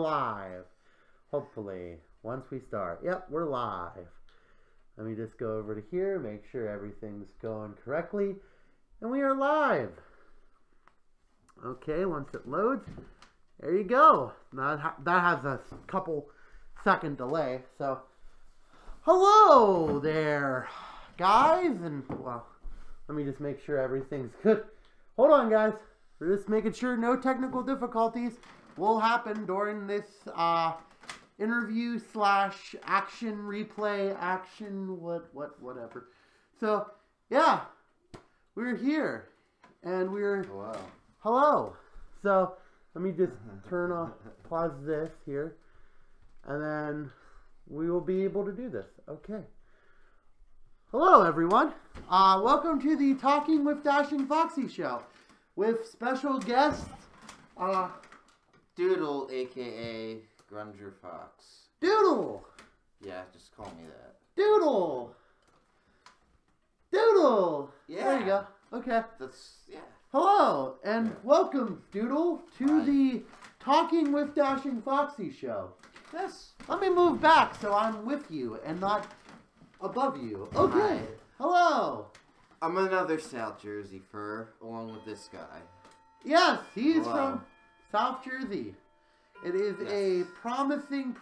live. Hopefully, once we start. Yep, we're live. Let me just go over to here, make sure everything's going correctly. And we are live. Okay, once it loads, there you go. Now that has a couple second delay. So, hello there, guys. And, well, let me just make sure everything's good. Hold on, guys. We're just making sure no technical difficulties will happen during this interview slash action replay whatever. So yeah, we're here and we're hello. So let me just pause this here, and then we will be able to do this. Okay. Hello everyone. Welcome to the Talking with Dashing Foxie show with special guest Doodle, aka Grunger Fox. Doodle! Yeah, just call me that. Doodle! Doodle! Yeah. There you go. Okay. Yeah. Hello, and welcome, Doodle, to the Talking with Dashing Foxie show. Yes. Let me move back so I'm with you and not above you. Okay. Hi. Hello. I'm another South Jersey fur, along with this guy. Yes, he's from South Jersey. It is a promising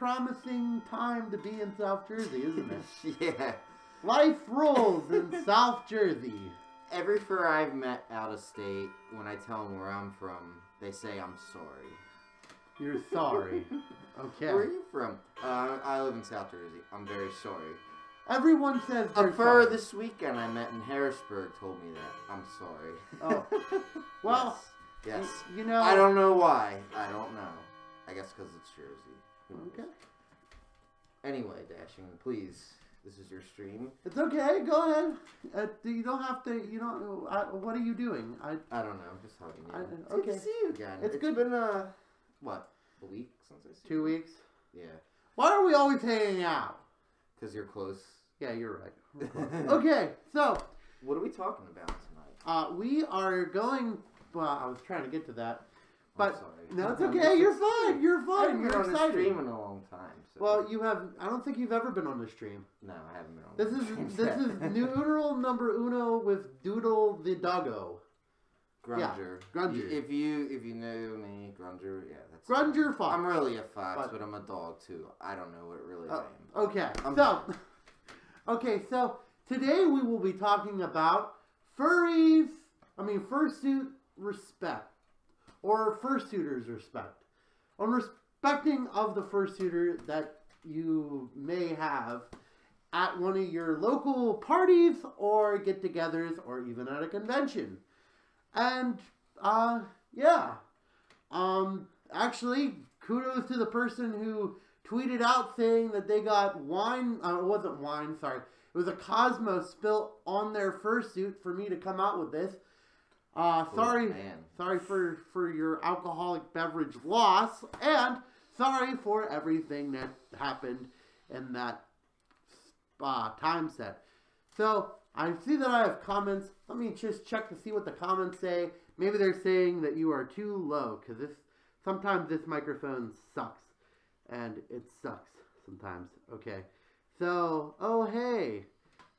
time to be in South Jersey, isn't it? Yeah. Life rules in South Jersey. Every fur I've met out of state, when I tell them where I'm from, they say I'm sorry. You're sorry. Okay. Where are you from? I live in South Jersey. I'm very sorry. Everyone says they're A fur sorry. this weekend I met in Harrisburg told me that. I'm sorry. Oh. Well, yes. You know. I don't know why. I don't know. I guess because it's Jersey. Okay. Anyway, Dashing, please. This is your stream. It's okay. Go ahead. You don't have to. You don't. What are you doing? I don't know. Just hugging you. Okay. Good to see you again. It's good. Been what? A week since I see you? 2 weeks. Yeah. Why are we always hanging out? Because you're close. Yeah, you're right. Okay, so what are we talking about tonight? We are going. Well, I was trying to get to that, but sorry. no, it's okay. You're fine. You're fine. I haven't been on a stream in a long time. So. Well, you have. I don't think you've ever been on the stream. No, I haven't been on. This is noodle number uno with Doodle the doggo. Grunger. Yeah, Grunger. If you know me, Grunger. Yeah, that's Grunger Fox. I'm really a fox, but I'm a dog too. I don't know what really I am. Okay, so today we will be talking about fursuit respect, or fursuiters respect, on respecting of the fursuiter that you may have at one of your local parties or get-togethers or even at a convention. And actually, kudos to the person who tweeted out saying that they got wine. It wasn't wine, sorry. It was a Cosmo spilt on their fursuit for me to come out with this. Sorry for your alcoholic beverage loss, and sorry for everything that happened in that time set. So, I see that I have comments. Let me just check to see what the comments say. Maybe they're saying that you are too low, because sometimes this microphone sucks. And it sucks sometimes. Okay. So, oh hey,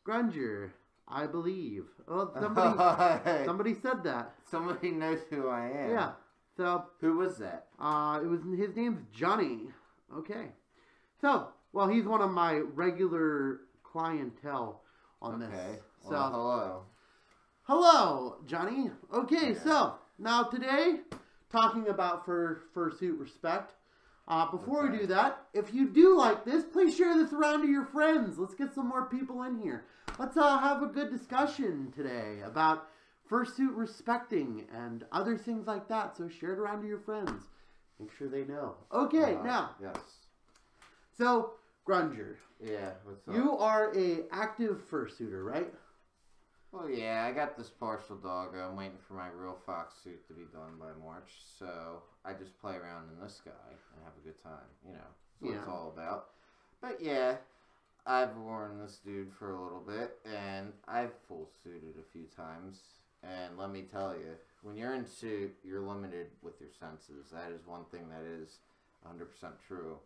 Grunger, I believe. Oh, somebody said that. Somebody knows who I am. Yeah. So. Who was that? His name's Johnny. Okay. So, well, he's one of my regular clientele on this. Okay. So, well, hello, Johnny. Okay, so now today, talking about fursuit respect. Before we do that, if you do like this, please share this around to your friends. Let's get some more people in here. Let's have a good discussion today about fursuit respecting and other things like that. So share it around to your friends. Make sure they know. Okay, now. Yes. So, Grunger. Yeah, what's up? You are a active fursuiter, right? Well, yeah, I got this partial dog. I'm waiting for my real fox suit to be done by March, so I just play around in this guy and have a good time. You know, that's what it's all about. But yeah, I've worn this dude for a little bit, and I've full suited a few times. And let me tell you, when you're in suit, you're limited with your senses. That is one thing that is 100% true.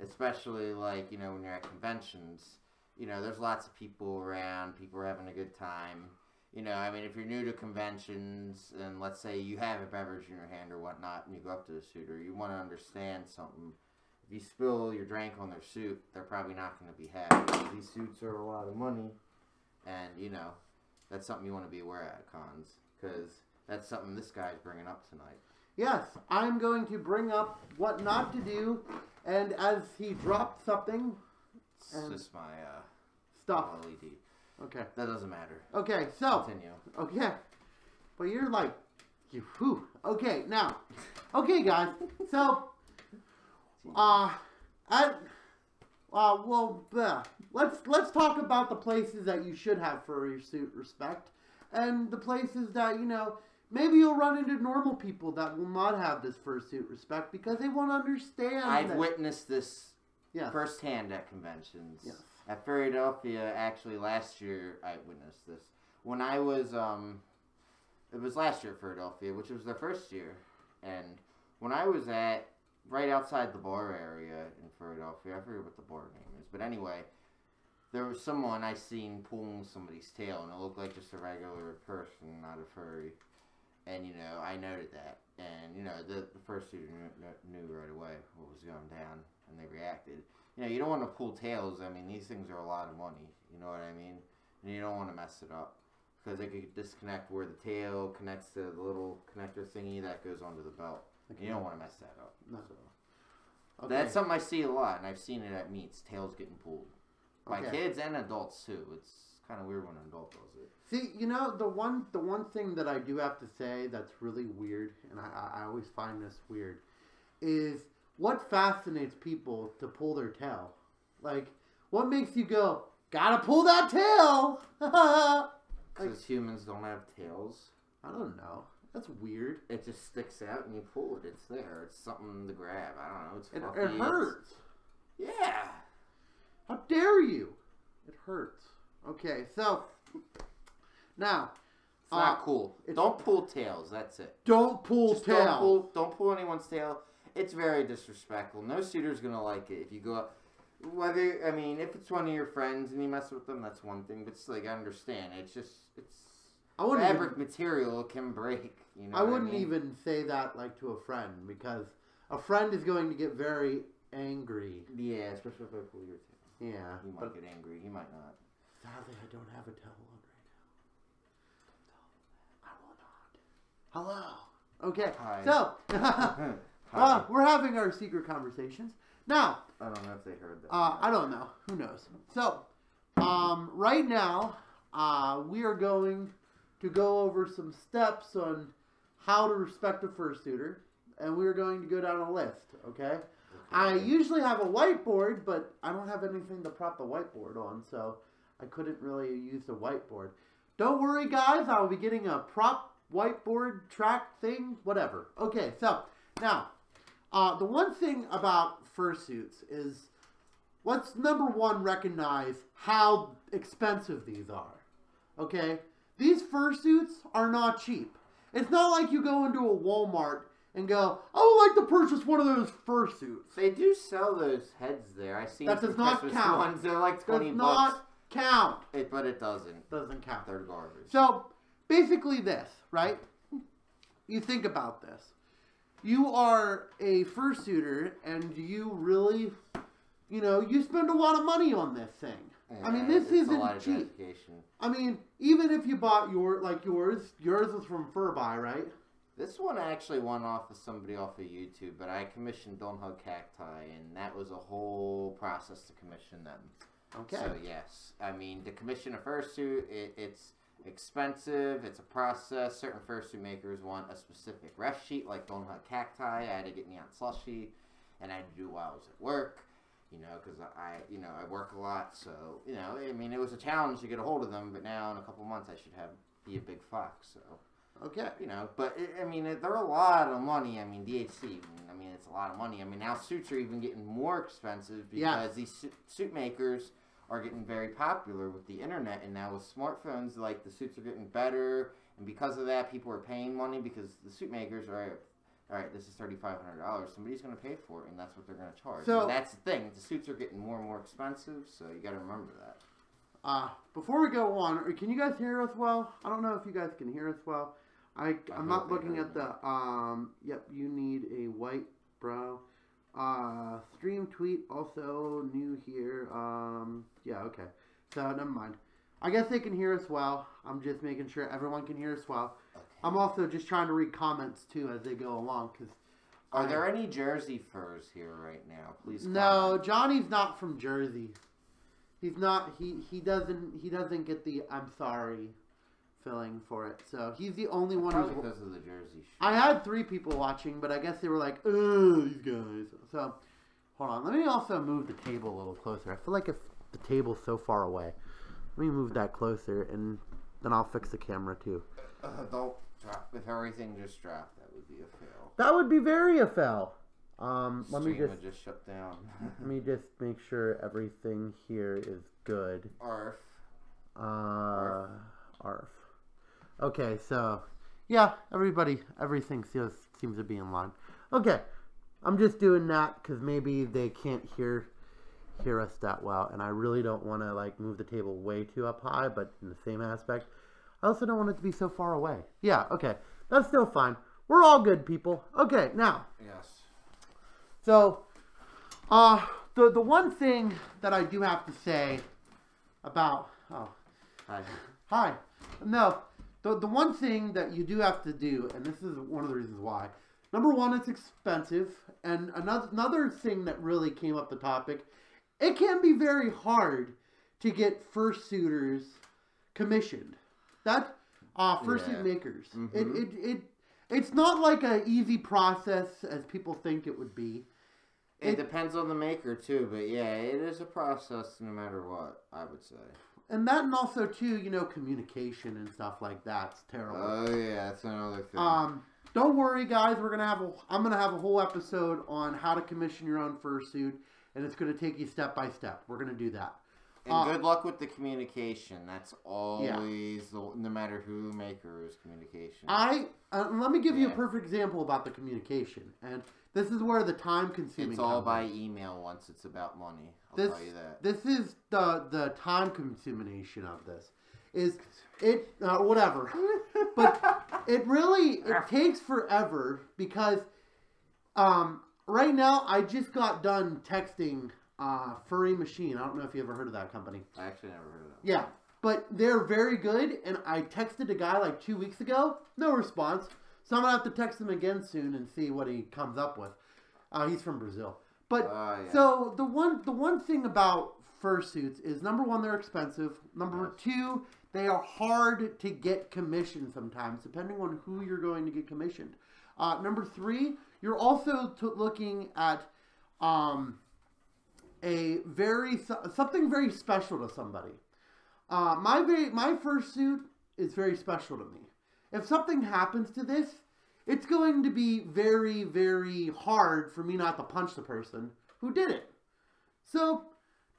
Especially, like, you know, when you're at conventions, you know, there's lots of people around, people are having a good time. You know, I mean, if you're new to conventions, and let's say you have a beverage in your hand or whatnot, and you go up to the suitor, you want to understand something. If you spill your drink on their suit, they're probably not going to be happy. These suits are a lot of money, and, you know, that's something you want to be aware at cons, because that's something this guy's bringing up tonight. Yes, I'm going to bring up what not to do, and as he dropped something... It's just my stuff. LED. Okay. That doesn't matter. Okay, so... Continue. Okay. But you're like... Whew. Okay, now... Okay, guys. So... let's talk about the places that you should have fursuit respect, and the places that, you know, maybe you'll run into normal people that will not have this fursuit respect because they won't understand. I've witnessed this firsthand at conventions. Yes. At Philadelphia, actually last year, I witnessed this. When I was, it was last year at Philadelphia, which was their first year, and when I was right outside the bar area in Philadelphia, I forget what the bar name is, but anyway, there was someone I seen pulling somebody's tail, and it looked like just a regular person, not a furry. And, you know, I noted that. And, you know, the first student knew right away what was going down, and they reacted. You know, you don't want to pull tails. I mean, these things are a lot of money. You know what I mean? And you don't want to mess it up. Because they could disconnect where the tail connects to the little connector thingy that goes onto the belt. Okay. You don't want to mess that up. No. So. Okay. That's something I see a lot, and I've seen it at meets. Tails getting pulled. By kids and adults, too. It's kind of weird when an adult does it. See, you know, the one thing that I do have to say that's really weird, and I always find this weird, is what fascinates people to pull their tail. Like, what makes you go, gotta pull that tail? Because humans don't have tails. I don't know. That's weird. It just sticks out and you pull it. It's there. It's something to grab. I don't know. It's fluffy. It hurts. Yeah. How dare you? It hurts. Okay, so... Now, it's not cool. Don't pull tails. That's it. Don't pull tail. Don't pull anyone's tail. It's very disrespectful. No suitor's gonna like it if you go up. Whether if it's one of your friends and you mess with them, that's one thing. But it's like I understand. It's fabric material can break. You know. I wouldn't even say that like to a friend because a friend is going to get very angry. Yeah, especially if I pull your tail. Yeah, he might get angry. He might not. Sadly, I don't have a tail on right now. I will not. Hello. Okay. Hi. So, we're having our secret conversations. Now. I don't know if they heard that. I don't know. Who knows? So, right now, we are going to go over some steps on how to respect a fursuiter, and we're going to go down a list, okay? I usually have a whiteboard, but I don't have anything to prop the whiteboard on, so I couldn't really use the whiteboard. Don't worry, guys. I will be getting a prop whiteboard track thing, whatever. Okay, so now, the one thing about fursuits is, let's number one recognize how expensive these are. Okay, these fursuits are not cheap. It's not like you go into a Walmart and go, I would like to purchase one of those fursuits. They do sell those heads there. I've seen that does not Christmas count. Ones. They're like $20. Does not count. But it doesn't. Doesn't count. They're garbage. So basically, this right? You think about this. You are a fursuiter, and you really, you spend a lot of money on this thing. Yeah, this isn't a lot of cheap. dedication. Even if you bought yours was from Furry, right? This one actually went off of somebody off of YouTube, but I commissioned Don't Hug Cacti, and that was a whole process to commission them. Okay. So, yes. To commission a fursuit, it's expensive. It's a process. Certain fursuit makers want a specific ref sheet, like Don't Hug Cacti. I had to get Neon Slushy, and I had to do it while I was at work, because I work a lot. So, it was a challenge to get a hold of them, but now in a couple months I should be a big fox, so... Okay. But, they're a lot of money. DHC, it's a lot of money. Now suits are even getting more expensive because these suit makers are getting very popular with the internet. And now with smartphones, like, the suits are getting better. And because of that, people are paying money because the suit makers are all right, this is $3,500. Somebody's going to pay for it, and that's what they're going to charge. So and that's the thing. The suits are getting more and more expensive, so you got to remember that. Before we go on, can you guys hear us well? I don't know if you guys can hear us well. I'm not looking at the, yep, you need a white brow. Stream tweet, also new here. Yeah, okay. So, never mind. I guess they can hear us well. I'm just making sure everyone can hear us well. Okay. I'm also just trying to read comments, too, as they go along. Are there any Jersey furs here right now? Please comment. No, Johnny's not from Jersey. He's not, he doesn't get the I'm sorry filling for it. So, he's the only one who's... Probably because of the Jersey shit. I had 3 people watching, but I guess they were like, oh, these guys. So, hold on. Let me also move the table a little closer. I feel like if the table's so far away. Let me move that closer, and then I'll fix the camera, too. Don't drop. If everything just dropped, that would be a fail. That would be very a fail. Let me would just shut down. Let me just make sure everything here is good. Arf. Arf. Okay, so, yeah, everything seems to be in line. Okay, I'm just doing that because maybe they can't hear us that well, and I really don't want to like move the table way too up high, but in the same aspect, I also don't want it to be so far away. Yeah, okay, that's still fine. We're all good, people. Okay, now. Yes. So, the one thing that I do have to say about hi. No, the one thing that you do have to do, and this is one of the reasons why. Number one, it's expensive, and another thing that really came up the topic. It can be very hard to get fursuiters commissioned. That fursuit makers. Mm-hmm. It's not like an easy process as people think it would be. It depends on the maker too, but yeah, it is a process no matter what, I would say. And that, and also too, you know, communication and stuff like that's terrible. Oh yeah, that's another thing. Don't worry, guys. I'm gonna have a whole episode on how to commission your own fursuit. And it's going to take you step by step. We're going to do that. And good luck with the communication. That's always, no matter who the maker is, communication. Let me give you a perfect example about the communication. And this is where the time-consuming It's all by email once it's about money. I'll tell you that. This is the time-consumation of this. Whatever. But it takes forever because... right now, I just got done texting Furry Machine. I don't know if you ever heard of that company. I actually never heard of that. Yeah, but they're very good, and I texted a guy like 2 weeks ago. No response. So I'm going to have to text him again soon and see what he comes up with. He's from Brazil. But, so, the one thing about fursuits is, number one, they're expensive. Number two, they are hard to get commissioned sometimes, depending on who you're going to get commissioned. Number three, you're also looking at something very special to somebody. My fursuit is very special to me. If something happens to this, it's going to be very, very hard for me not to punch the person who did it. So,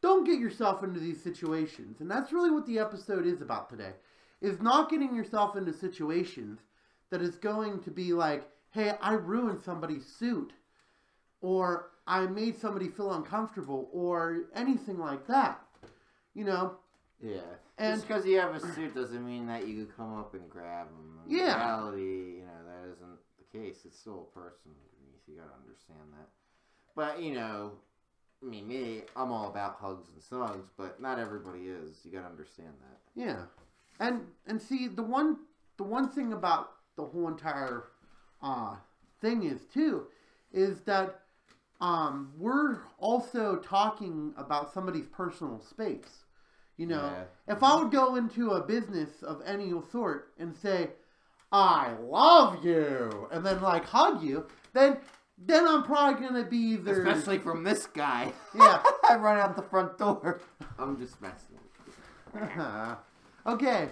don't get yourself into these situations. And that's really what the episode is about today. Is not getting yourself into situations that is going to be like, hey, I ruined somebody's suit, or I made somebody feel uncomfortable, or anything like that, you know? Yeah. And just because you have a suit doesn't mean that you could come up and grab them. In reality, you know, that isn't the case. It's still a person underneath. You gotta understand that. But, you know, I mean, me, I'm all about hugs and snugs, but not everybody is. You gotta understand that. Yeah. And see, the one thing about the whole entire thing is that we're also talking about somebody's personal space. You know, if I would go into a business of any sort and say, I love you, and then like hug you, then I'm probably going to be either... Especially from this guy. Yeah. I run out the front door. I'm just messing with you. Okay.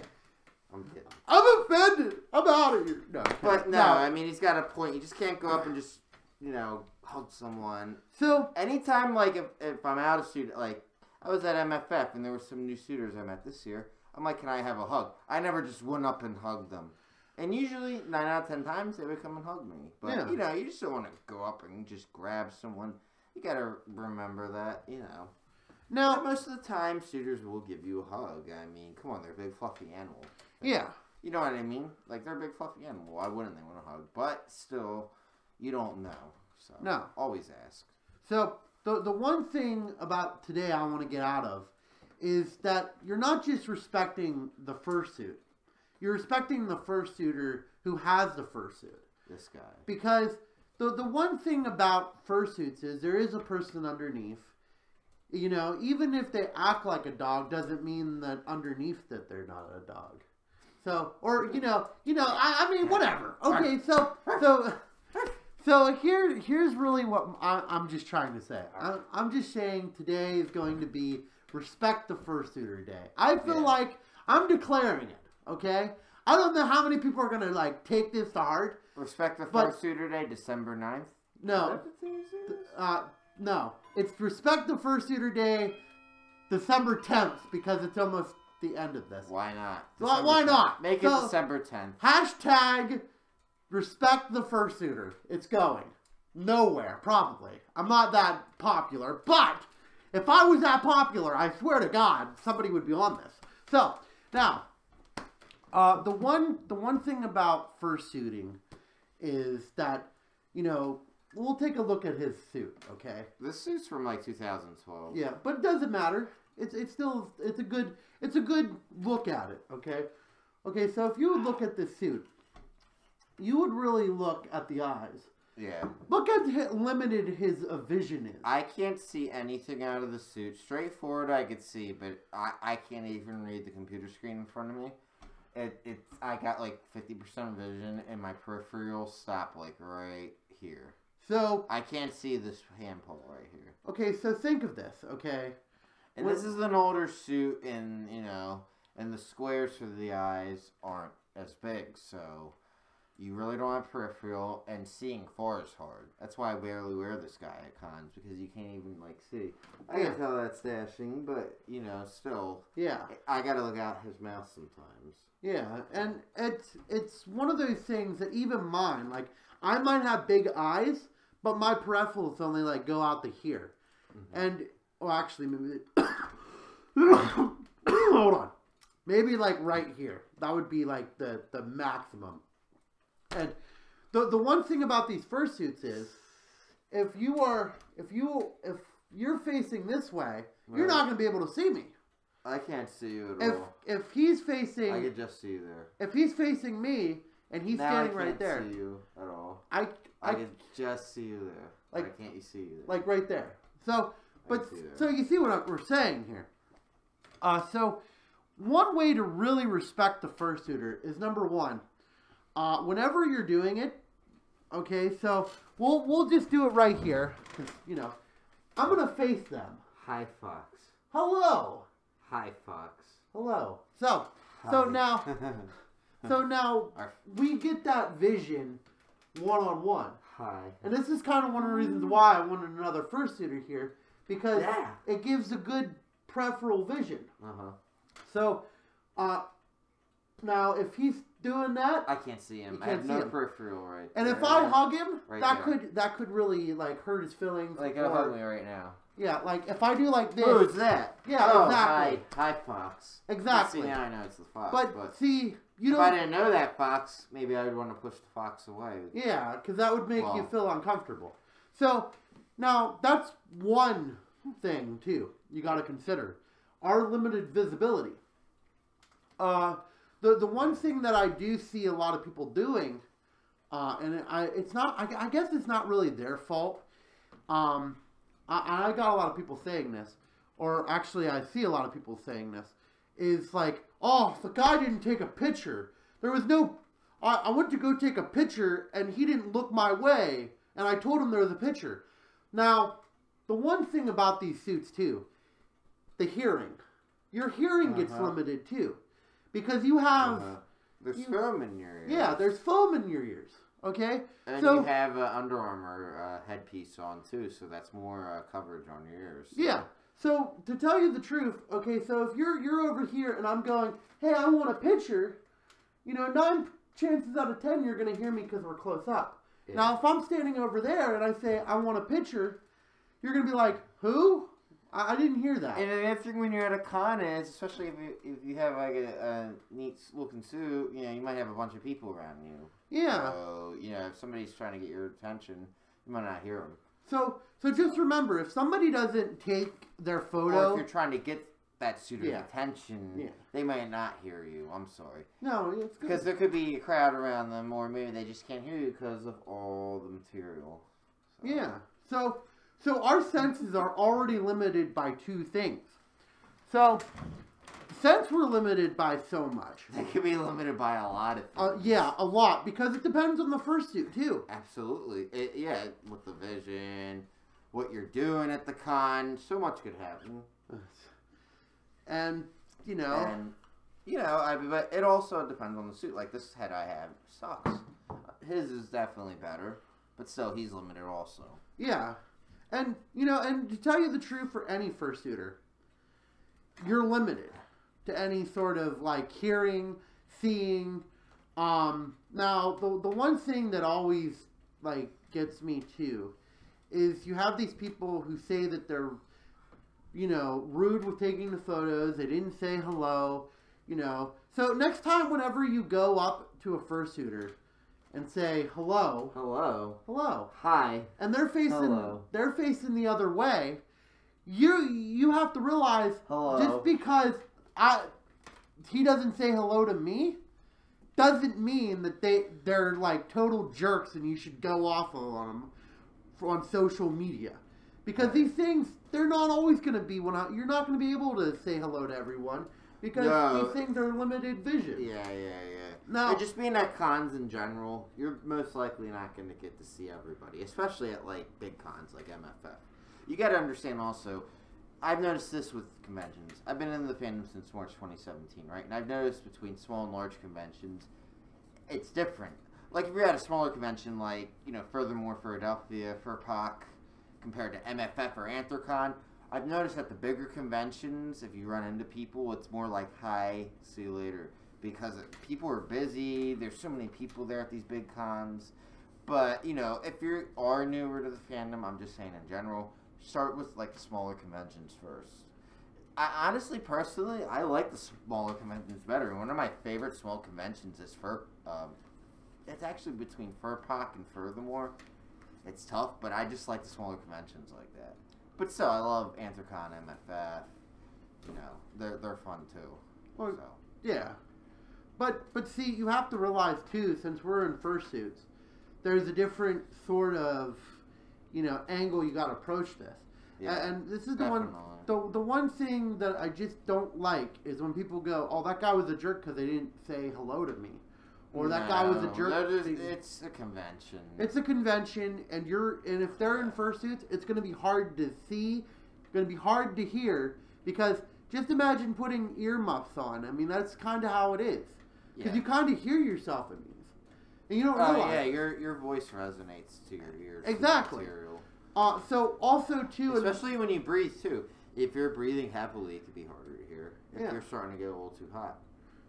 I'm kidding. I'm offended. I'm out of here. No, but no, I mean, he's got a point. You just can't go up and just, you know, hug someone. So, anytime, like, if I'm out of suit, like, I was at MFF and there were some new suitors I met this year. I'm like, can I have a hug? I never just went up and hugged them. And usually, 9 out of 10 times, they would come and hug me. But, Yeah. you know, you just don't want to go up and just grab someone. You got to remember that, you know. Now, But most of the time, suitors will give you a hug. I mean, come on, they're a big, fluffy animal. yeah. You know what I mean? Like, they're a big, fluffy animal. Why wouldn't they want a hug? But still, you don't know. So, No. always ask. So, the one thing about today I want to get out of is that you're not just respecting the fursuit. You're respecting the fursuiter who has the fursuit. This guy. Because the one thing about fursuits is there is a person underneath. You know, even if they act like a dog, doesn't mean that underneath that they're not a dog. So, or I mean, whatever. Okay, so here's really what I'm just trying to say. I'm just saying today is going to be Respect the Fursuiter Day. I feel like I'm declaring it. Okay, I don't know how many people are gonna like take this to heart. Respect the Fursuiter Day, December 9th? No, no. It's Respect the Fursuiter Day, December 10th, because it's almost the end of this. Why not? Why not? Make it December 10th. Hashtag Respect the Fursuiter. It's going nowhere, probably. I'm not that popular, but if I was that popular, I swear to God, somebody would be on this. So, now, the one thing about fursuiting is that, you know, we'll take a look at his suit, okay? This suit's from like 2012. Yeah, but it doesn't matter. It's a good look at it, okay? Okay, so if you would look at this suit, you would really look at the eyes. Yeah. Look at how limited his vision is. I can't see anything out of the suit. Straightforward I could see, but I can't even read the computer screen in front of me. I got like 50% vision and my peripheral stop like right here. So I can't see this hand pull right here. Okay, so think of this, okay? And this is an older suit, and you know, and the squares for the eyes aren't as big, so you really don't have peripheral, and seeing far is hard. That's why I barely wear this guy at cons, because you can't even like see. I can tell that's dashing, but you know, still, yeah, I gotta look out his mouth sometimes. Yeah, and it's one of those things that even mine, like I might have big eyes, but my peripherals only like go out to here, and well, actually, maybe hold on, maybe like right here. That would be like the maximum. And the one thing about these fursuits is, if you're facing this way, you're not gonna be able to see me. I can't see you at all. If he's facing, I could just see you there. If he's facing me and he's standing right there, I can't see you at all. I can just see you there. Like, I can't see you there. Like right there. So, but so you see what we're saying here. So one way to really respect the fursuiter is number one. Whenever you're doing it, okay. So we'll just do it right here. You know, I'm gonna face them. Hi, Fox. Hello. Hi, Fox. Hello. So now we get that vision one-on-one. Hi. And this is kind of one of the reasons why I wanted another fursuiter here, because it gives a good peripheral vision. So, now if he's doing that, I can't see him. I have no peripheral right. And if I hug him, that could really like hurt his feelings. Like he'll hug me right now. Yeah, like if I do like this. Who's that? Yeah, exactly. Hi, Fox. Exactly. See, now I know it's the fox. But see, you if I didn't know that fox, maybe I would want to push the fox away. Yeah, because that would make you feel uncomfortable. So now that's one thing too you got to consider: our limited visibility. The one thing that I do see a lot of people doing, and it's not. I guess it's not really their fault. I got a lot of people saying this, or actually I see a lot of people saying this, is like, oh, the guy didn't take a picture. There was no, I went to go take a picture and he didn't look my way, and I told him there was a picture. Now, the one thing about these suits too, the hearing. Your hearing gets limited too, because you have... There's foam in your ears. Yeah, there's foam in your ears. Okay, and you have an Under Armour headpiece on too, so that's more coverage on your ears. So. Yeah. So to tell you the truth, okay, so if you're over here and I'm going, hey, I want a picture, you know, chances out of 10 you're going to hear me because we're close up. Yeah. Now, if I'm standing over there and I say, I want a picture, you're going to be like, who? I didn't hear that. And another thing when you're at a con is, especially if you have like a neat looking suit, you know, you might have a bunch of people around you. Yeah. So, you know, if somebody's trying to get your attention, you might not hear them. So just remember, if somebody doesn't take their photo... Or if you're trying to get that suitor's attention, they might not hear you. I'm sorry. No, it's good. Because there could be a crowd around them, or maybe they just can't hear you because of all the material. So. Yeah. So our senses are already limited by two things. So, since we're limited by so much... They could be limited by a lot of things. Yeah, a lot. Because it depends on the fursuit, too. Absolutely. With the vision, what you're doing at the con, so much could happen. And, you know... but it also depends on the suit. Like, this head I have sucks. His is definitely better, but still, he's limited also. Yeah. And, and to tell you the truth, for any fursuiter, you're limited to any sort of, like, hearing, seeing. Now, the one thing that always, like, gets me, too, is you have these people who say that they're, rude with taking the photos. They didn't say hello, So, next time, whenever you go up to a fursuiter and say hello, hi, and they're facing the other way, you have to realize just because he doesn't say hello to me doesn't mean that they're like total jerks and you should go off on them on social media, because these things, they're not always going to be you're not going to be able to say hello to everyone. Because these things are limited vision. Yeah. No. Just being at cons in general, you're most likely not going to get to see everybody. Especially at, like, big cons like MFF. You got to understand also, I've noticed this with conventions. I've been in the fandom since March 2017, right? And I've noticed between small and large conventions, it's different. Like, if you're at a smaller convention like, Furthermore, Philadelphia, FurPoc, compared to MFF or Anthrocon, I've noticed at the bigger conventions, if you run into people, it's more like, hi, see you later. Because people are busy, there's so many people there at these big cons. But, if you are newer to the fandom, I'm just saying in general, start with, like, the smaller conventions first. Honestly, personally, I like the smaller conventions better. One of my favorite small conventions is it's actually between FurPoc and Furthermore. It's tough, but I just like the smaller conventions like that. But still, I love Anthrocon, MFF. They're fun too. Well, yeah. But see, you have to realize too, since we're in fursuits, there's a different sort of, angle you got to approach this. Yeah, and this is the one thing that I just don't like is when people go, "Oh, that guy was a jerk because they didn't say hello to me," or "That guy was a jerk." It's a convention. It's a convention, and if they're in fursuits, it's going to be hard to see, going to be hard to hear, because just imagine putting earmuffs on. I mean, that's kind of how it is, because you kind of hear yourself in these, and you don't realize. Your voice resonates to your ears. Exactly. So also too, especially when you breathe too. If you're breathing heavily, it could be harder to hear. If you're starting to get a little too hot.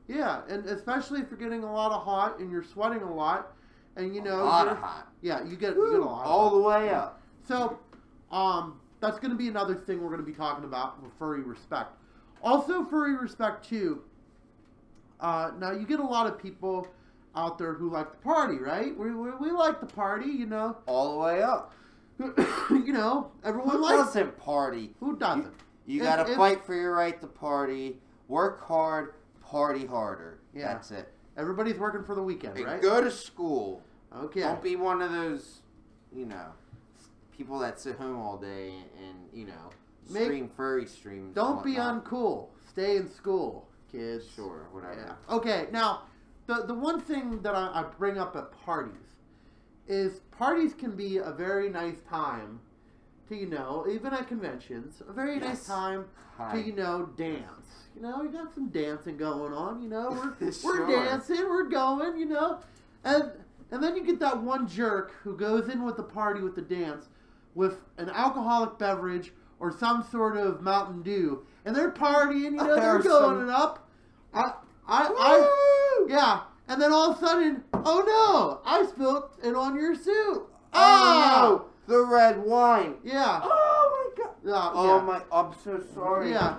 Yeah, and especially if you're getting a lot of hot and you're sweating a lot, and a lot of hot. Yeah, you get a lot all the way up. So, that's going to be another thing we're going to be talking about with furry respect. Also, furry respect too. Now you get a lot of people out there who like to party, right? We like to party, all the way up. Everyone Who doesn't party? Who doesn't? You got to fight for your right to party. Work hard. Party harder. Yeah. That's it. Everybody's working for the weekend, right? Go to school. Okay. Don't be one of those, people that sit home all day and stream furry streams. Don't be uncool. Stay in school, kids. Sure, whatever. Yeah. Okay, now, the one thing that I bring up at parties is parties can be a very nice time to, even at conventions, a very nice time to, dance. You got some dancing going on, we're dancing, we're going, and then you get that one jerk who goes in with the party with the dance with an alcoholic beverage or some sort of Mountain Dew, and they're partying, they're going it up. And then all of a sudden, oh no, I spilled it on your suit. Oh, no, the red wine. Yeah. Oh my god. Oh yeah. my, I'm so sorry. Yeah.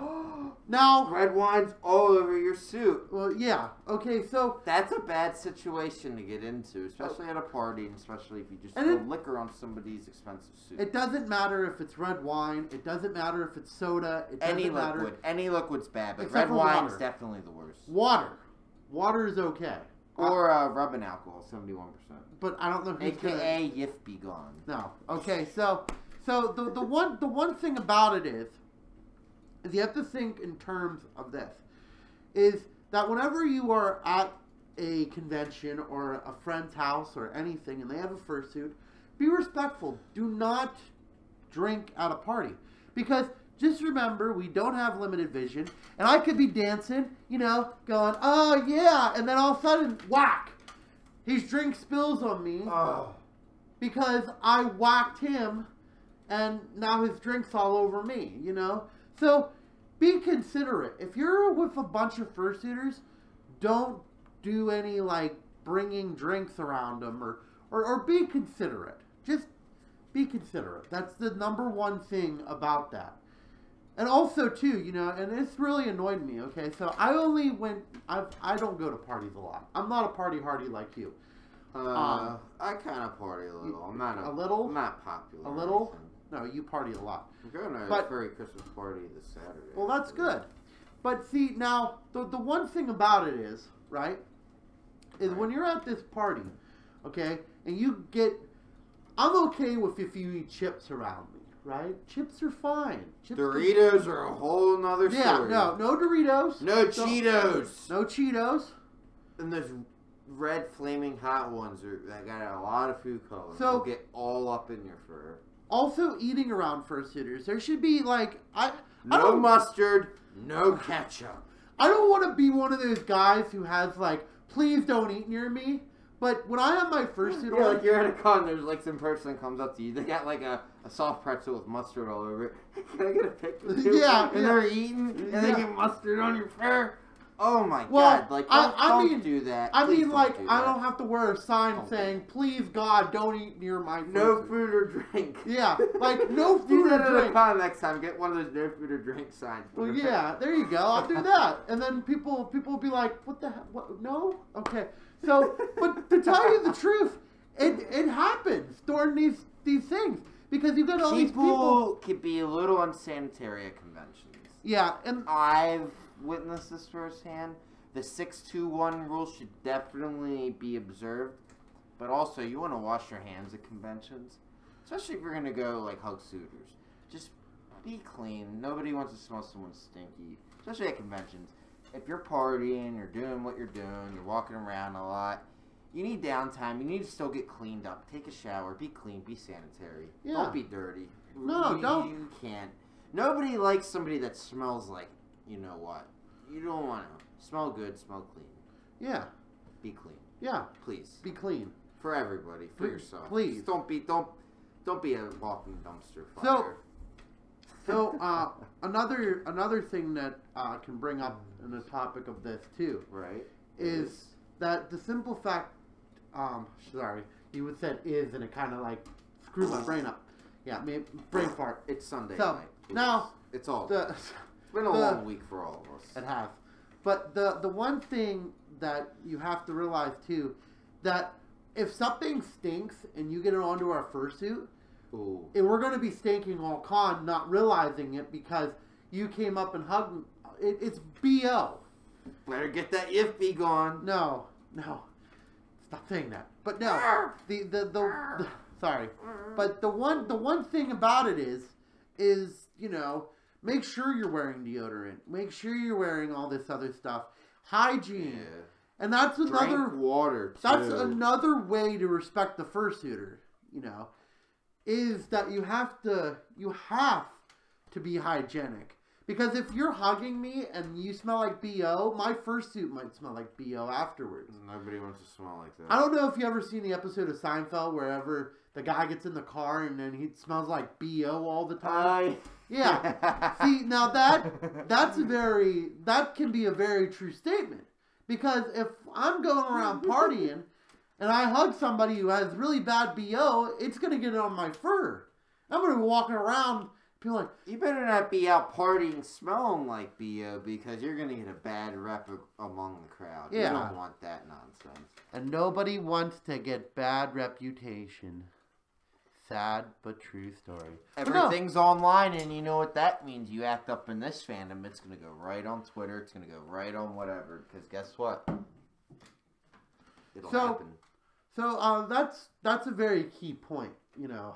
Now, red wine's all over your suit. Well, yeah. Okay, so that's a bad situation to get into, especially at a party, and especially if you just throw liquor on somebody's expensive suit. It doesn't matter if it's red wine. It doesn't matter if it's soda. It doesn't matter. Any liquid's bad, but red wine's definitely the worst. Water is okay. Or rubbing alcohol, 71%. But I don't know who's AKA Yif Be Gone. No. Okay, so the one thing about it is you have to think in terms of this, is that whenever you are at a convention or a friend's house or anything and they have a fursuit, be respectful. Do not drink at a party. Because just remember, we don't have limited vision, and I could be dancing, you know, going, oh yeah, and then all of a sudden, whack! His drink spills on me because I whacked him, and now his drink's all over me, you know? So, be considerate. If you're with a bunch of fursuiters, don't do any, like, bringing drinks around them, or be considerate. Just be considerate. That's the number one thing about that. And also, too, you know, and it's really annoyed me, okay? So, I don't go to parties a lot. I'm not a party hardy like you. I kind of party a little. I'm not a little? I'm not popular. A little? No, you party a lot. I'm going to a Furry Christmas party this Saturday. Well, that's good. But see, now, the one thing about it is, right, is when you're at this party, okay, and you get, I'm okay with if you eat chips around me, right? Chips are fine. Doritos are a whole nother story. Yeah, no Doritos. No Cheetos. No Cheetos. And there's red flaming hot ones that got a lot of food coloring. So they'll get all up in your fur. Also, eating around fursuiters, there should be like no mustard, no ketchup. I don't want to be one of those guys who has like, please don't eat near me. But when I have my fursuit on, like you're at a con, there's like some person comes up to you. They got like a soft pretzel with mustard all over it. Can I get a picture? And they're eating, and they get mustard on your fur. Oh my god! Like don't do that. I mean, like I don't have to wear a sign saying, "Please God, don't eat near my food." No food or drink. Yeah, like no food do that or drink. At a con next time. Get one of those no food or drink signs. Well, yeah, there you go. I'll do that, and then people will be like, "What the hell? What? No? Okay." So, but to tell you the truth, it happens during these things because you got all these people can be a little unsanitary at conventions. Yeah, and I've witnessed this firsthand. The 621 rule should definitely be observed, but also you want to wash your hands at conventions, especially if you're gonna go like hug suitors. Just be clean. Nobody wants to smell someone stinky, especially at conventions. If you're partying, you're doing what you're doing, you're walking around a lot, you need downtime. You need to still get cleaned up. Take a shower. Be clean. Be sanitary. Yeah. Don't be dirty. No, don't. You can't. Nobody likes somebody that smells like, you know what. You don't want to. Smell good, smell clean. Yeah. Be clean. Yeah. Please. Be clean. For everybody. For yourself. Please. Just don't be a walking dumpster fire. So another thing that can bring up in the topic of this too, right, is that the simple fact, sorry, you would said is, and it kind of like screwed my brain up. Yeah, brain fart. It's Sunday so, night. Now it's it's been a long week for all of us. It has, but the one thing that you have to realize too, that if something stinks and you get it onto our fursuit. Ooh. And we're going to be stinking all con, not realizing it because you came up and hugged me. It's B.O. Better get that Yif gone. No. Stop saying that. But no, the sorry. But the one thing about it is, you know, make sure you're wearing deodorant. Make sure you're wearing all this other stuff. Hygiene. Yeah. And that's another Drink water too. That's another way to respect the fursuiter, you know. Is that you have to be hygienic. Because if you're hugging me and you smell like B.O., my fursuit might smell like B.O. afterwards. Nobody wants to smell like that. I don't know if you ever seen the episode of Seinfeld wherever the guy gets in the car and then he smells like B.O. all the time. Yeah. See, now that can be a very true statement. Because if I'm going around partying and I hug somebody who has really bad BO, it's going to get on my fur. I'm going to be walking around, people like, you better not be out partying smelling like BO because you're going to get a bad rep among the crowd. Yeah. You don't want that nonsense. And nobody wants to get bad reputation. Sad but true story. Everything's online, and you know what that means. You act up in this fandom, it's going to go right on Twitter. It's going to go right on whatever. Because guess what? It'll happen. So that's a very key point. You know,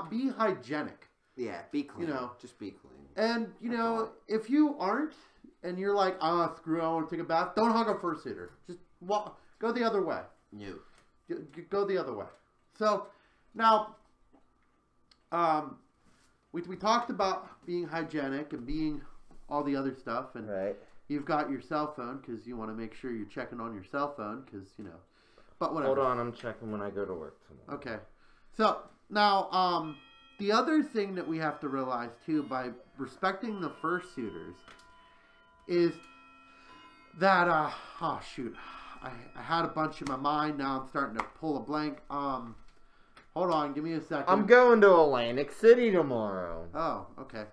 be hygienic. Yeah, be clean. You know, just be clean. And you know, if you aren't, and you're like, screw it, I want to take a bath. Don't hug a fursuiter. Just go the other way. You go the other way. So now, we talked about being hygienic and being all the other stuff, and you've got your cell phone because you want to make sure you're checking on your cell phone because you know. But whatever. Hold on, I'm checking when I go to work tomorrow. Okay. So now, the other thing that we have to realize too by respecting the fursuiters is that oh shoot, I had a bunch in my mind. Now I'm starting to pull a blank. Hold on, give me a second. I'm going to Atlantic City tomorrow. Oh, okay.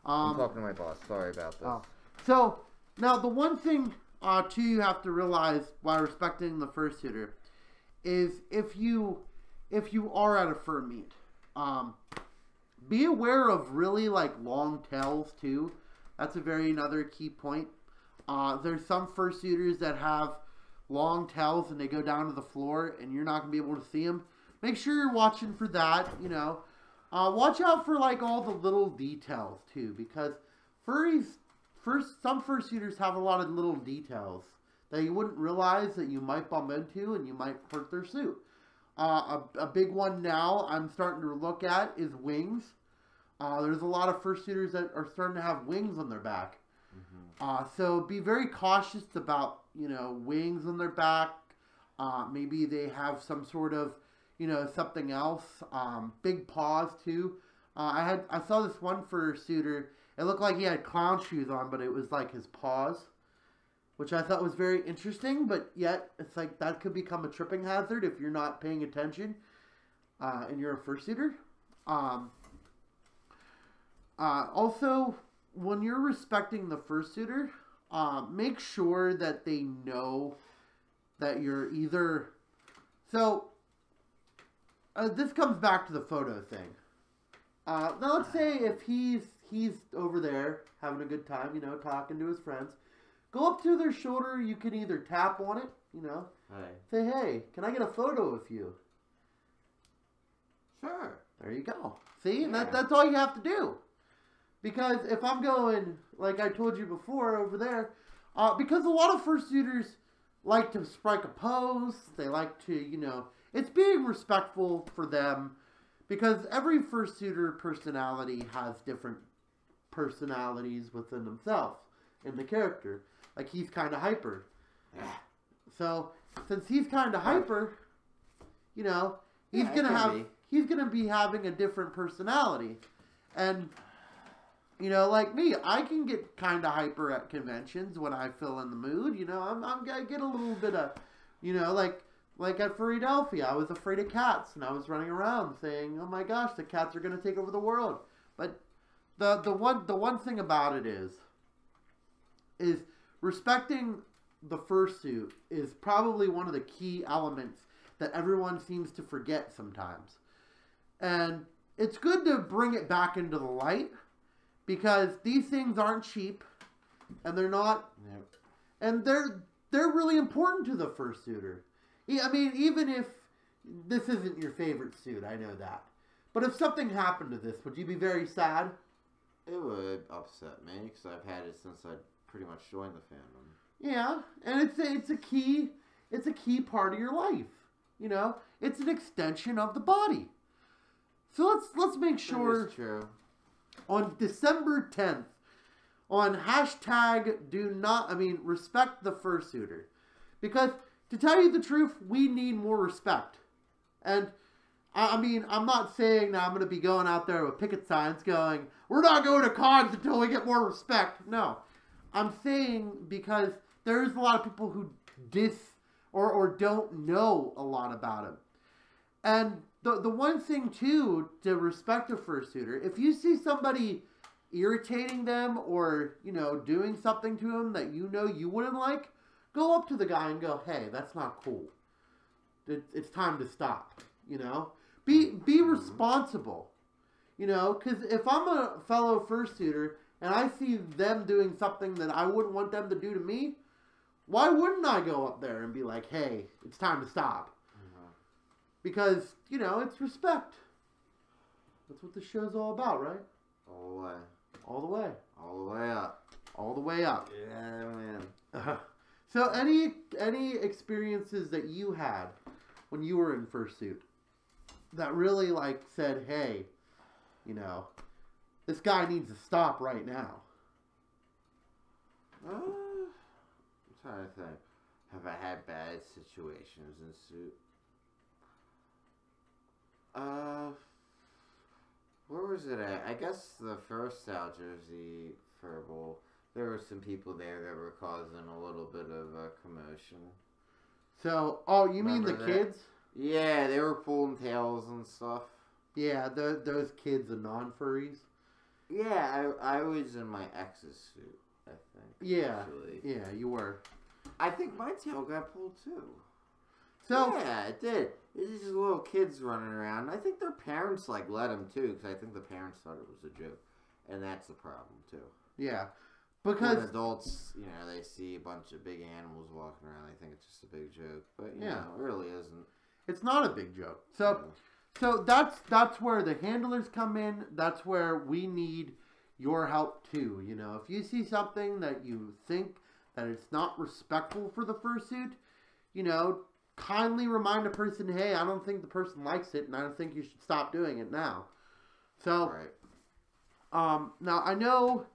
I'm talking to my boss. Sorry about this. So now the one thing too you have to realize while respecting the fursuiter is if you are at a fur meet, be aware of really like long tails too. That's another key point. There's some fursuiters that have long tails and they go down to the floor and you're not gonna be able to see them. Make sure you're watching for that. You know, watch out for like all the little details too, because some fursuiters have a lot of little details that you wouldn't realize that you might bump into and you might hurt their suit. A big one now I'm starting to look at is wings. There's a lot of fursuiters that are starting to have wings on their back. So be very cautious about, you know, wings on their back. Maybe they have some sort of, you know, something else. Big paws too. I saw this one fursuiter. It looked like he had clown shoes on, but it was like his paws, which I thought was very interesting. But yet, it's like that could become a tripping hazard if you're not paying attention, and you're a fursuiter. Also, when you're respecting the fursuiter, make sure that they know that you're either. So this comes back to the photo thing. Now let's say if he's over there having a good time, you know, talking to his friends, go up to their shoulder. You can either tap on it, you know, say, hey, can I get a photo with you? Sure. There you go. See, and that's all you have to do. Because if I'm going, like I told you before over there, because a lot of fursuiters like to strike a pose. They like to, you know, it's being respectful for them. Because every fursuiter personality has different personalities within themselves in the character. Like he's kind of hyper. So since he's kind of hyper, you know, he's gonna be having a different personality. And you know, like me, I can get kind of hyper at conventions when I feel in the mood. You know, I get a little bit of, you know, like at Philadelphia, I was afraid of cats, and I was running around saying, "Oh my gosh, the cats are going to take over the world." But the one thing about it is respecting the fursuit is probably one of the key elements that everyone seems to forget sometimes. And it's good to bring it back into the light because these things aren't cheap, and they're not, and they're really important to the fursuiter. I mean, even if this isn't your favorite suit, I know that. But if something happened to this, would you be very sad? It would upset me because I've had it since I pretty much joined the fandom. Yeah, and it's a key part of your life. You know, it's an extension of the body. So let's make sure. That is true. On December 10th, on hashtag respect the fursuiter, because to tell you the truth, we need more respect. And I mean, I'm not saying that I'm going to be going out there with picket signs going, we're not going to cons until we get more respect. No. I'm saying because there's a lot of people who or don't know a lot about him. And the one thing, too, to respect a fursuiter, if you see somebody irritating them or, you know, doing something to them that you know you wouldn't like, go up to the guy and go, hey, that's not cool. It's time to stop, you know? Be responsible, you know? Because if I'm a fellow fursuiter and I see them doing something that I wouldn't want them to do to me, why wouldn't I go up there and be like, hey, it's time to stop? Because, you know, it's respect. That's what the show's all about, right? All the way. All the way. All the way up. All the way up. Yeah, man. So any experiences that you had when you were in fursuit that really, like, said, hey, you know, this guy needs to stop right now? I'm trying to think. Have I had bad situations in suit? Where was it at? I guess the first South Jersey Fur Bowl, there were some people there that were causing a little bit of a commotion. So, oh, you mean the kids? Yeah, they were pulling tails and stuff. Yeah, those kids are non-furries. Yeah, I was in my ex's suit, I think. Yeah, actually. Yeah, you were. I think my tail got pulled too. So yeah, it did. It's just little kids running around. I think their parents like let them too, because I think the parents thought it was a joke, and that's the problem too. Yeah, because when adults, you know, they see a bunch of big animals walking around, they think it's just a big joke, but you know, it really isn't. It's not a big joke. So that's where the handlers come in. That's where we need your help too. You know, if you see something that you think that it's not respectful for the fursuit, you know, kindly remind a person, hey, I don't think the person likes it, and I don't think you should stop doing it now. So, now I know,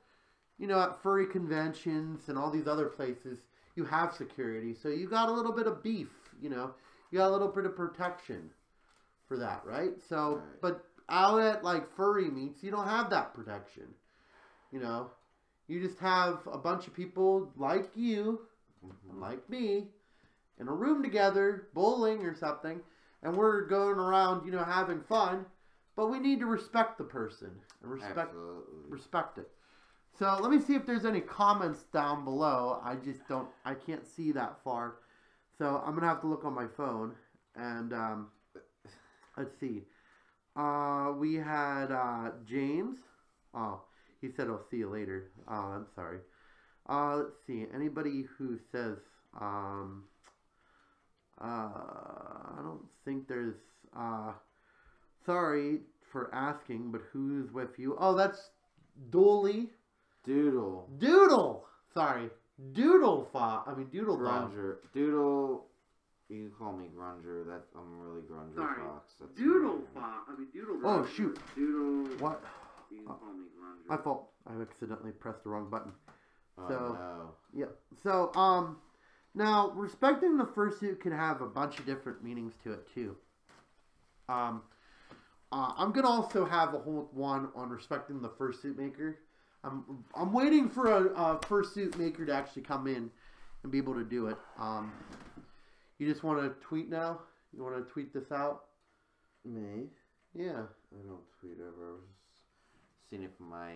you know, at furry conventions and all these other places, you have security, so you got a little bit of beef, you know, you got a little bit of protection for that, right? So, but out at like furry meets, you don't have that protection, you know. You just have a bunch of people like you, and like me, in a room together, bowling or something, and we're going around, you know, having fun, but we need to respect the person and respect it. So let me see if there's any comments down below. I can't see that far. So I'm going to have to look on my phone, and let's see. We had James. Oh, he said, I'll see you later. Oh, I'm sorry. Let's see. Anybody who says, I don't think there's, sorry for asking, but who's with you? Oh, that's Doodle. Sorry. Doodle Dog. Doodle, you can call me Grunger. I'm really Grunger Fox. That's Doodle Oh, shoot. Doodle. What? You can call me Grunger. My fault. I accidentally pressed the wrong button. Oh, no. Yeah. So, now, respecting the fursuit can have a bunch of different meanings to it, too. I'm going to also have a whole one on respecting the fursuit maker. I'm waiting for a fursuit maker to actually come in and be able to do it. You just want to tweet now? You want to tweet this out? Me? Yeah. I don't tweet ever. I was seeing it from my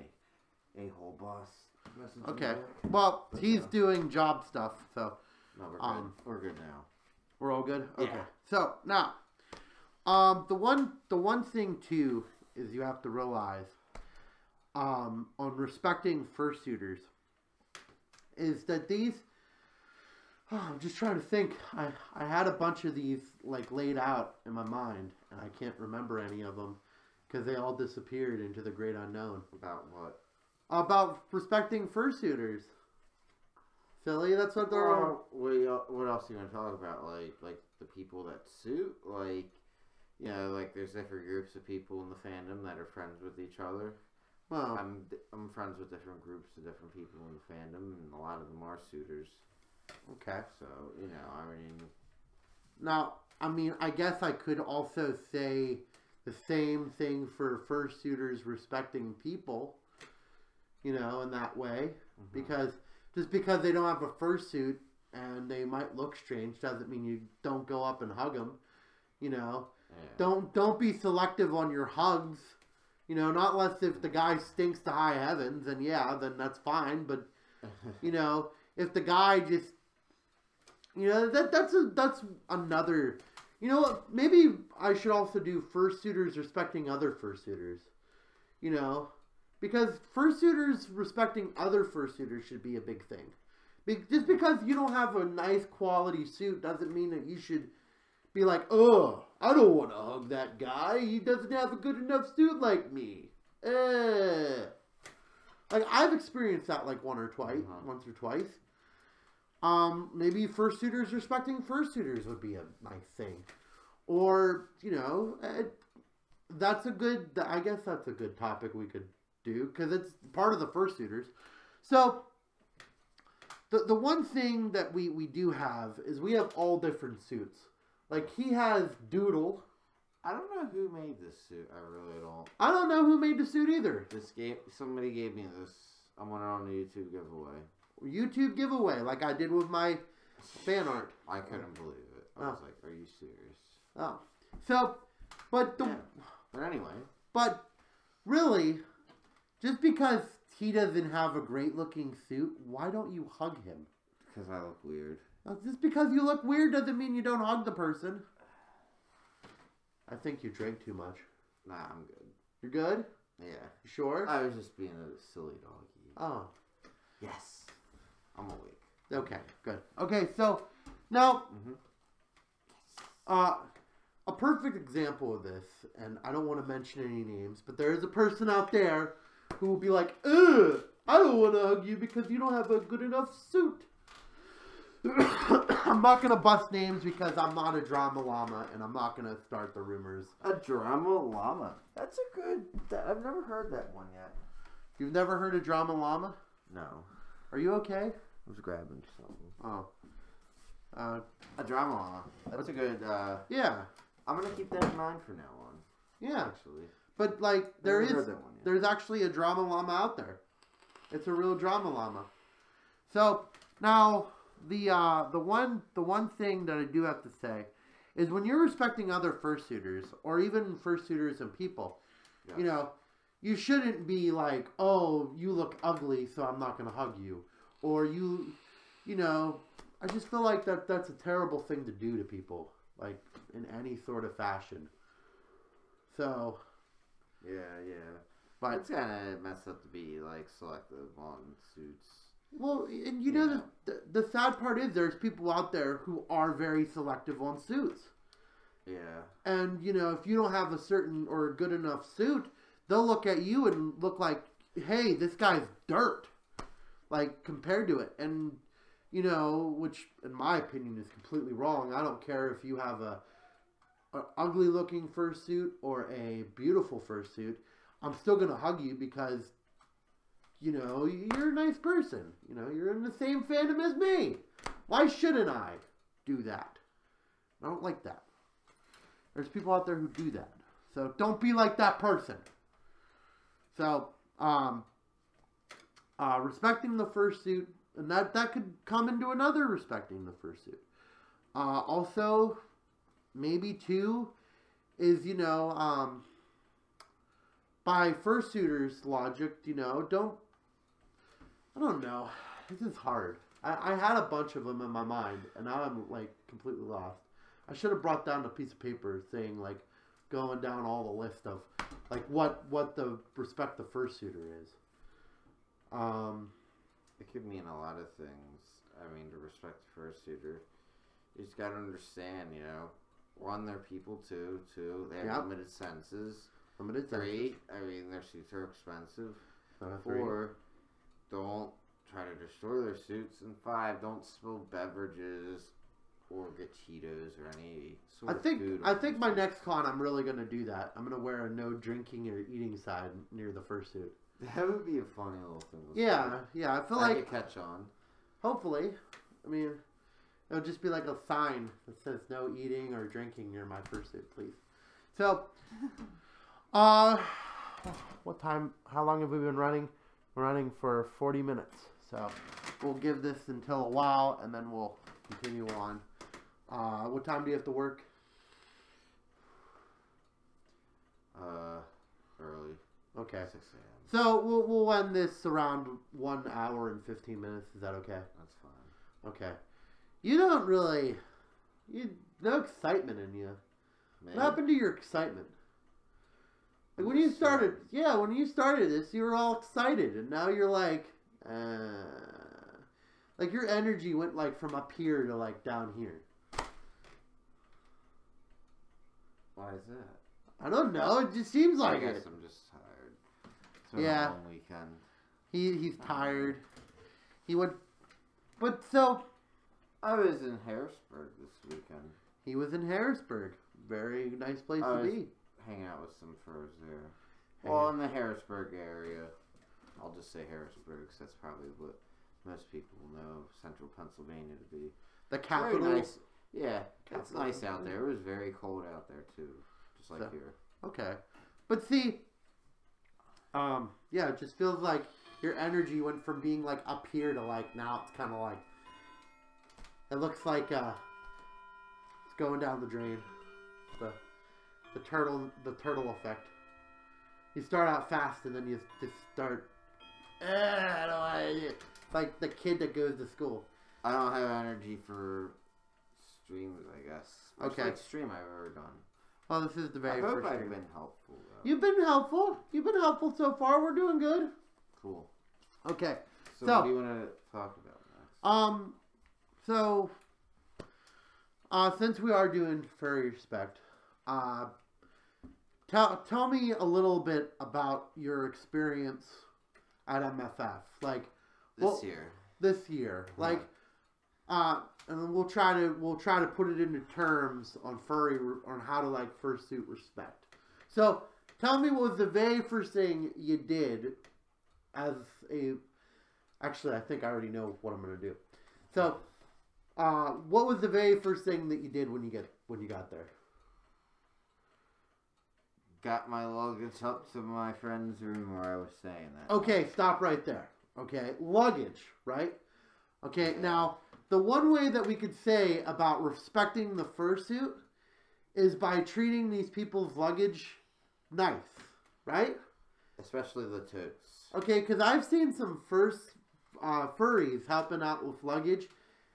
a-hole boss. Okay. Well, he's doing job stuff, so. No, we're good. We're good now. We're all good? Yeah. Okay. So, now, the one thing, too, is you have to realize, on respecting fursuiters, is that these, I'm just trying to think, I had a bunch of these, like, laid out in my mind, and I can't remember any of them, because they all disappeared into the great unknown. About what? About respecting fursuiters. Silly, that's what they're all. What else do you want to talk about? Like the people that suit? Like, you know, like there's different groups of people in the fandom that are friends with each other. Well, I'm friends with different groups of different people in the fandom, and a lot of them are suitors. Okay. So, you know, I mean. Now, I guess I could also say the same thing for fursuiters respecting people, you know, in that way. Because just because they don't have a fursuit and they might look strange doesn't mean you don't go up and hug them. You know, don't be selective on your hugs. You know, not unless if the guy stinks to high heavens, and then that's fine. But you know, if the guy just, you know, that's another. You know what? Maybe I should also do fursuiters respecting other fursuiters. You know, because fursuiters respecting other fursuiters should be a big thing. Just because you don't have a nice quality suit doesn't mean that you should be like, oh, I don't want to hug that guy. He doesn't have a good enough suit like me. Like, I've experienced that like once or twice. Maybe fursuiters respecting fursuiters would be a nice thing. Or, you know, I guess that's a good topic we could do, because it's part of the fursuiters. So, the one thing that we do have is we have all different suits. Like, he has Doodle. I don't know who made this suit. I really don't. I don't know who made the suit either. Somebody gave me this. I went on a YouTube giveaway. YouTube giveaway, like I did with my fan art. I couldn't believe it. I was like, are you serious? Oh. So, but anyway. But, really, just because he doesn't have a great looking suit, why don't you hug him? Because I look weird. Just because you look weird doesn't mean you don't hug the person. I think you drank too much. Nah, I'm good. You're good? Yeah. You sure? I was just being a silly doggy. Oh. Yes. I'm awake. Okay, good. Okay, so, now, a perfect example of this, and I don't want to mention any names, but there is a person out there who will be like, ugh, I don't want to hug you because you don't have a good enough suit. I'm not going to bust names because I'm not a drama llama, and I'm not going to start the rumors. A drama llama? That's a good... I've never heard that one yet. You've never heard of drama llama? No. Are you okay? I was grabbing something. Oh. A drama llama. That's a good... yeah. I'm going to keep that in mind from now on. Yeah. Actually. But, like, there's actually a drama llama out there. It's a real drama llama. So, now... The one thing that I do have to say is when you're respecting other fursuiters or even fursuiters and people, you know, you shouldn't be like, oh, you look ugly, so I'm not going to hug you. Or you know, I just feel like that's a terrible thing to do to people, like in any sort of fashion. So, yeah. But it's kind of messed up to be like selective on suits. Well, and you know, the sad part is there's people out there who are very selective on suits. Yeah. And, you know, if you don't have a certain or a good enough suit, they'll look at you and look like, hey, this guy's dirt. Like, compared to it. And, you know, which, in my opinion, is completely wrong. I don't care if you have an ugly-looking fursuit or a beautiful fursuit. I'm still going to hug you because... You know, you're a nice person. You know, you're in the same fandom as me. Why shouldn't I do that? I don't like that. There's people out there who do that. So don't be like that person. So, respecting the fursuit, and that could come into another respecting the fursuit. Also, maybe too, is, you know, by fursuiters' logic, you know, I don't know. This is hard. I had a bunch of them in my mind, and now I'm, like, completely lost. I should have brought down a piece of paper saying, like, going down all the list of, like, what the respect the fursuiter is. It could mean a lot of things. I mean, to respect the fursuiter, you just gotta understand, you know, one, they're people, two, they have limited senses. Three, I mean, their suits are expensive. 4, don't try to destroy their suits. And 5, don't spill beverages or get Cheetos or any sort of food. I think my next con, I'm really going to do that. I'm going to wear a no drinking or eating sign near the fursuit. That would be a funny little thing. Yeah. I feel like... That could catch on. Hopefully. I mean, it'll just be like a sign that says no eating or drinking near my fursuit, please. So, what time, how long have we been running? We're running for 40 minutes, so we'll give this until a while, and then we'll continue on. What time do you have to work? Early. Okay. 6 a.m. So we'll end this around 1 hour and 15 minutes. Is that okay? That's fine. Okay. You don't really... no excitement in you. Man. What happened to your excitement? Like when you started... Yeah, when you started this, you were all excited. And now you're like... like your energy went like from up here to like down here. Why is that? I don't know. It just seems like I guess it. I'm just tired. It's been Yeah. a long weekend. He's tired. He went... But so... I was in Harrisburg this weekend. He was in Harrisburg. Very nice place to be. Hanging out with some furs there. Well, in the Harrisburg area. I'll just say Harrisburg, because that's probably what most people know Central Pennsylvania to be. The capital. Very nice. Yeah, Capital. it's nice out there. It was very cold out there too, just like here. Okay, but see, yeah, it just feels like your energy went from being like up here to like now it's kind of like it looks like it's going down the drain. The turtle effect. You start out fast and then you just start. I don't know. It's like the kid that goes to school. I don't have energy for streams, I guess. Okay. Like stream I've ever done. Well, this is the very I hope first I've stream. been helpful, though. You've been helpful. You've been helpful so far. We're doing good. Cool. Okay. So what do you want to talk about next? So, since we are doing Furry Respect, tell me a little bit about your experience at MFF. Like, This year. Like, and we'll try to put it into terms on Furry, on how to like fursuit respect. So, tell me what was the very first thing you did as a... Actually, I think I already know what I'm going to do. So, what was the very first thing that you did when you got there? Got my luggage up to my friend's room where I was staying that Okay, stop right there. Okay, luggage, right? Okay, now, the one way that we could say about respecting the fursuit is by treating these people's luggage nice, right? Especially the totes. Okay, because I've seen some furries helping out with luggage,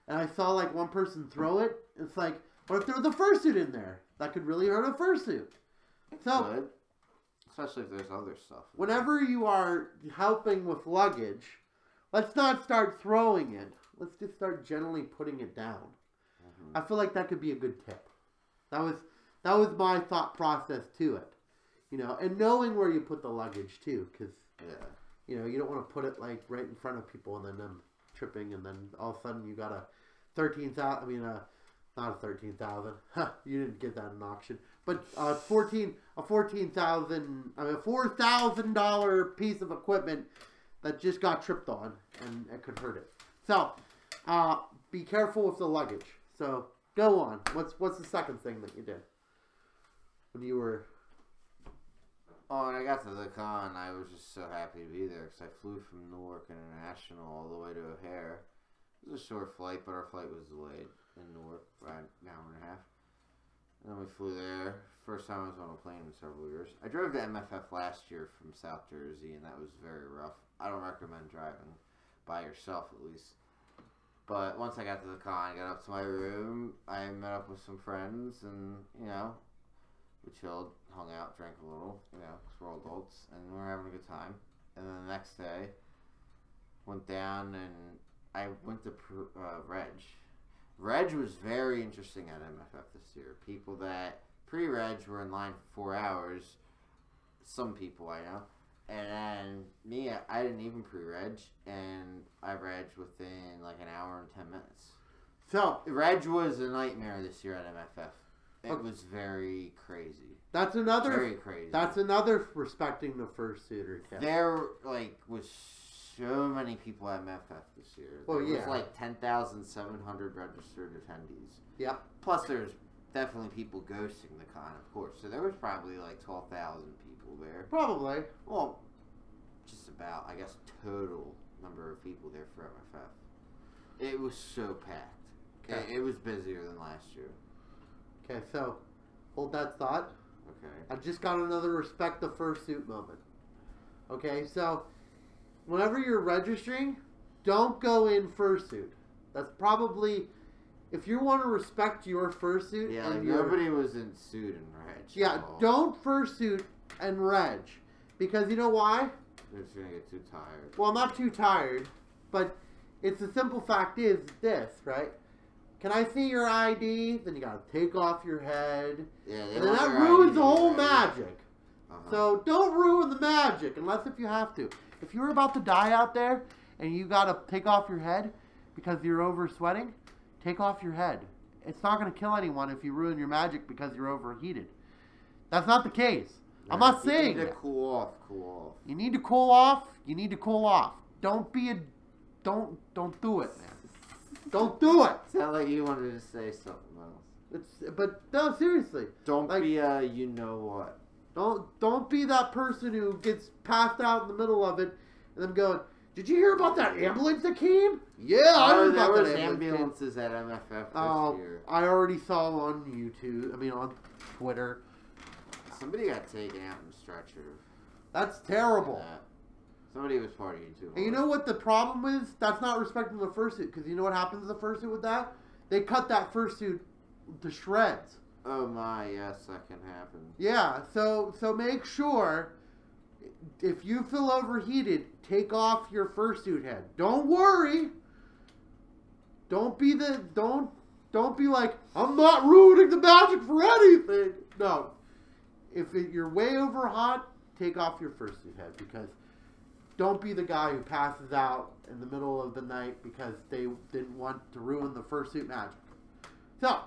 and I saw like one person throw it. It's like, what if there was a fursuit in there? That could really hurt a fursuit. So, good. Especially if there's other stuff. Whenever you are helping with luggage, let's not start throwing it. Let's just start gently putting it down. I feel like that could be a good tip. That was my thought process to it. You know, and knowing where you put the luggage too, because you know, you don't want to put it like right in front of people and then them tripping, and then all of a sudden you got a 13,000. I mean, not a 13,000. You didn't get that in auction, but a $4,000 piece of equipment that just got tripped on, and it could hurt it. So, be careful with the luggage. So, go on. What's the second thing that you did when you were? Oh, when I got to the con, I was just so happy to be there because I flew from Newark International all the way to O'Hare. It was a short flight, but our flight was delayed in Newark by an hour and a half. And then we flew there. First time I was on a plane in several years. I drove to MFF last year from South Jersey, and that was very rough. I don't recommend driving by yourself, at least. But once I got to the con, I got up to my room. I met up with some friends, and, you know, we chilled, hung out, drank a little, you know, because we're all adults, and we were having a good time. And then the next day, went down, and I went to Reg. Reg was very interesting at MFF this year. People that pre-Reg were in line for 4 hours. Some people I know. And then me, I didn't even pre-Reg, and I Reg within like an hour and 10 minutes. So, Reg was a nightmare this year at MFF. It was very crazy. That's another very crazy. That's another respecting the fursuiter tip. There was so many people at MFF this year. There was like 10,700 registered attendees. Yep. Plus there's definitely people ghosting the con, of course. So there was probably like 12,000 people there. Probably. Well, just about, I guess, total number of people there for MFF. It was so packed. Okay. It was busier than last year. Okay, so hold that thought. Okay. I just got another respect the fursuit moment. Okay, so whenever you're registering, don't go in fursuit. That's probably, if you want to respect your fursuit. Yeah, and nobody was in suit and reg. Yeah, don't fursuit and reg. Because you know why? They're just going to get too tired. Well, I'm not too tired, but it's the simple fact is this, right? Can I see your ID? Then you gotta take off your head. Yeah, and then that ruins the whole magic. Uh-huh. So don't ruin the magic unless if you have to. If you're about to die out there and you gotta take off your head because you're over sweating, take off your head. It's not gonna kill anyone if you ruin your magic because you're overheated. That's not the case. Yeah, I'm not saying you need to cool off. You need to cool off. You need to cool off. Don't do it, man. Don't do it. Sound like you wanted to say something else. But no, seriously. Don't be you know what. Don't be that person who gets passed out in the middle of it and then going, "Did you hear about that ambulance that came?" Yeah, I heard about that ambulances at MFF this year. I already saw on YouTube. I mean, on Twitter. Somebody got taken out in a stretcher. That's terrible. Somebody was partying too hard. And you know what the problem is? That's not respecting the fursuit. Because you know what happens to the fursuit with that? They cut that fursuit to shreds. Oh my, yes, that can happen. Yeah, so make sure if you feel overheated, take off your fursuit head. Don't worry. Don't be like, I'm not ruining the magic for anything. No. If you're way over hot, take off your fursuit head because don't be the guy who passes out in the middle of the night because they didn't want to ruin the fursuit magic. So,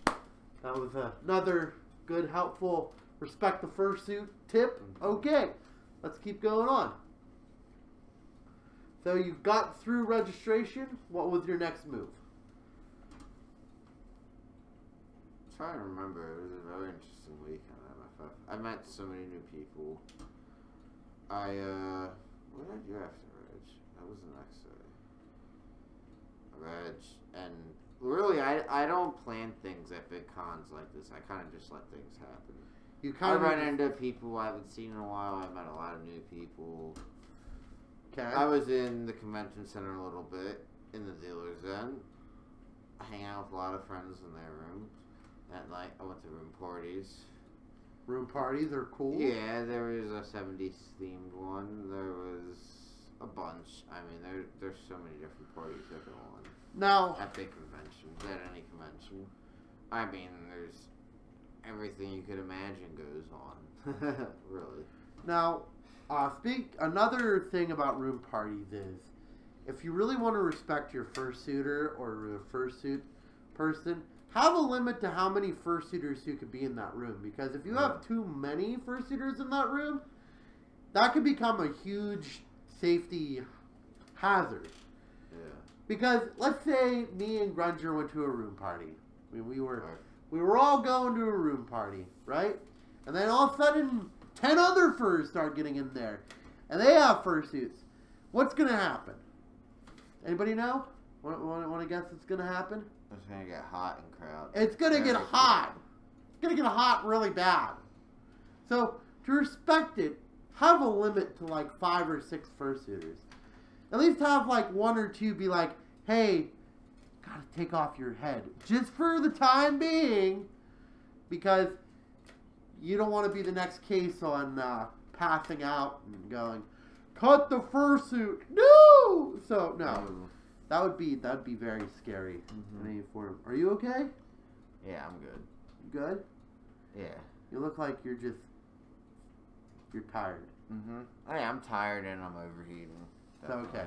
that was another good, helpful, respect the fursuit tip. Okay, let's keep going on. So you got through registration. What was your next move? I'm trying to remember. It was a very interesting week on MFF. I met so many new people. What did I do after Reg? That was the next day. Reg, and really, I don't plan things at big cons like this. I kind of just let things happen. I run into people I haven't seen in a while. I met a lot of new people. Okay. I was in the convention center a little bit, in the dealer's den. I hang out with a lot of friends in their room. That night, I went to room parties. Room parties are cool. Yeah, there was a 70s themed one. There was a bunch. I mean, there's so many different parties that go on. Now, at big conventions, at any convention. I mean, there's everything you could imagine goes on. Really. Now, another thing about room parties is, if you really want to respect your fursuiter or your fursuit person, have a limit to how many fursuiters you could be in that room. Because if you have too many fursuiters in that room, that could become a huge safety hazard. Yeah. Because let's say me and Grunger went to a room party. I mean, we were all going to a room party, right? And then all of a sudden, 10 other furs start getting in there, and they have fursuits. What's gonna happen? Anybody know? Want to guess what's gonna happen? It's gonna get hot in crowds. It's gonna get hot. It's gonna get hot really bad. So to respect it, have a limit to like 5 or 6 fursuiters. At least have like 1 or 2 be like, hey, gotta take off your head. Just for the time being. Because you don't want to be the next case on passing out and going, cut the fursuit. No! So, no. That'd be very scary. In any form. Are you okay? Yeah, I'm good. You good? Yeah. You look like you're tired. Hey, I'm tired and I'm overheating. So, okay.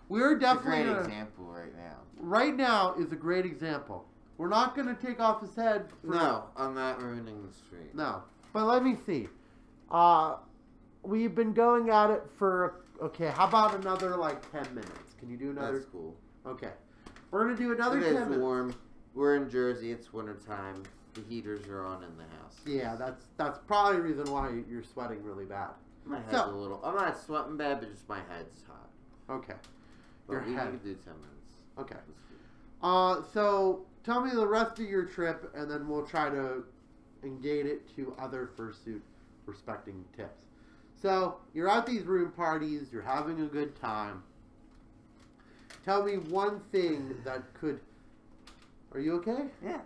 We're definitely a great example right now. Right now is a great example. We're not going to take off his head. No, I'm not ruining the street. No. But let me see. We've been going at it for, okay, how about another like 10 minutes? Can you do another? That's cool. Okay. We're going to do another 10 minutes. It is warm. We're in Jersey. It's wintertime. The heaters are on in the house. Yeah, that's probably the reason why you're sweating really bad. My head's I'm not sweating bad, but just my head's hot. Okay. But we can do 10 minutes. Okay. So tell me the rest of your trip, and then we'll try to engage it to other fursuit respecting tips. So you're at these room parties, you're having a good time. Tell me one thing that could. Are you okay? Yeah.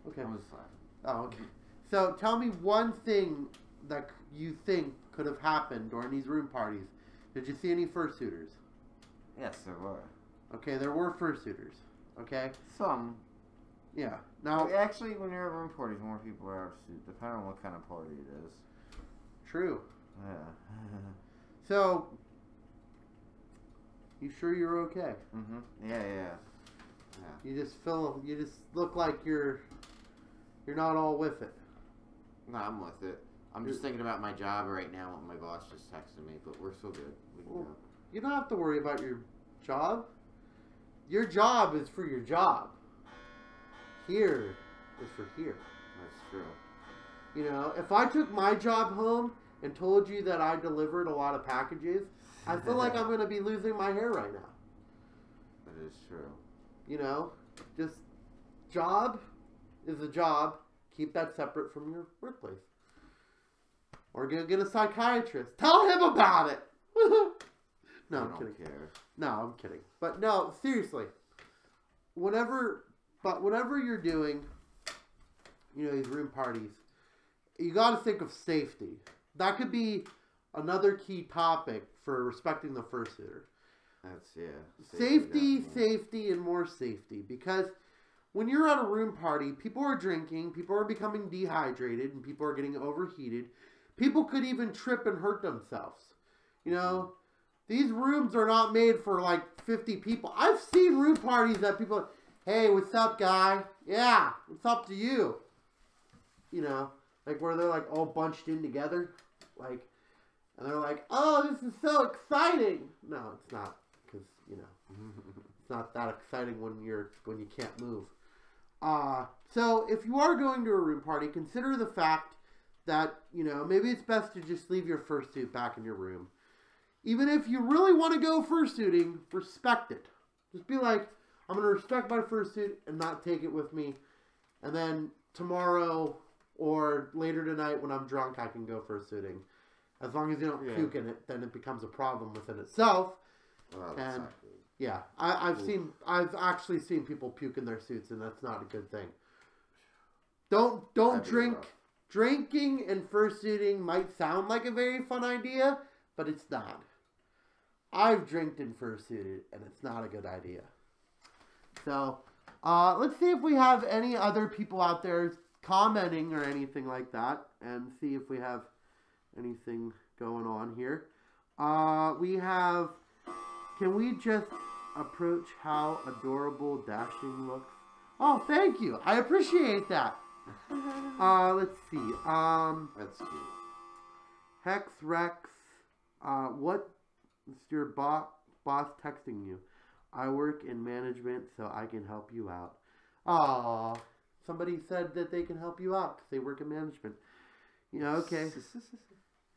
Okay. I was fine. Oh, okay. So tell me one thing that you think could have happened during these room parties. Did you see any fursuiters? Yes, there were. Okay, there were fursuiters. Okay. Some. Yeah. Now, actually, when you're at room parties, more people are out of suit, depending on what kind of party it is. true. Yeah. So, you sure you're okay? Mm-hmm. Yeah. You just look like you're not all with it. No, I'm with it. I'm just thinking about my job right now. My boss just texted me, but we're still good. We can go. You don't have to worry about your job. Your job is for your job. Here is for here. That's true. You know, if I took my job home and told you that I delivered a lot of packages, I feel like I'm going to be losing my hair right now. That is true. You know, just job is a job. Keep that separate from your workplace. Or go get a psychiatrist. Tell him about it. No, I'm kidding. Care. No, I'm kidding. But no, seriously. Whenever you're doing, you know, these room parties, you got to think of safety. That could be another key topic for respecting the fursuiter. That's, yeah. Safety, and more safety. Because when you're at a room party, people are drinking, people are becoming dehydrated, and people are getting overheated. People could even trip and hurt themselves. You know, these rooms are not made for like 50 people. I've seen room parties that people, hey, what's up, guy? Yeah, what's up to you? You know, like where they're like all bunched in together. Like, and they're like, oh, this is so exciting. No, it's not. Because, you know, it's not that exciting when you can't move. So if you are going to a room party, consider the fact that, you know, maybe it's best to just leave your fursuit back in your room. Even if you really want to go fursuiting, respect it. Just be like, I'm going to respect my fursuit and not take it with me. And then tomorrow or later tonight when I'm drunk, I can go fursuiting. As long as you don't puke in it, then it becomes a problem within itself. Well, And yeah, I've actually seen people puke in their suits, and that's not a good thing. Don't drink. Drinking and fursuiting might sound like a very fun idea, but it's not. I've drinked and fursuited, and it's not a good idea. So, let's see if we have any other people out there commenting or anything like that, and see if we have anything going on here. We have, can we just approach how adorable Dashing looks? Oh, thank you. I appreciate that. Let's see. That's cute. Hex Rex. What is your boss texting you? I work in management, so I can help you out. Aw, somebody said that they can help you out because they work in management. You know, okay.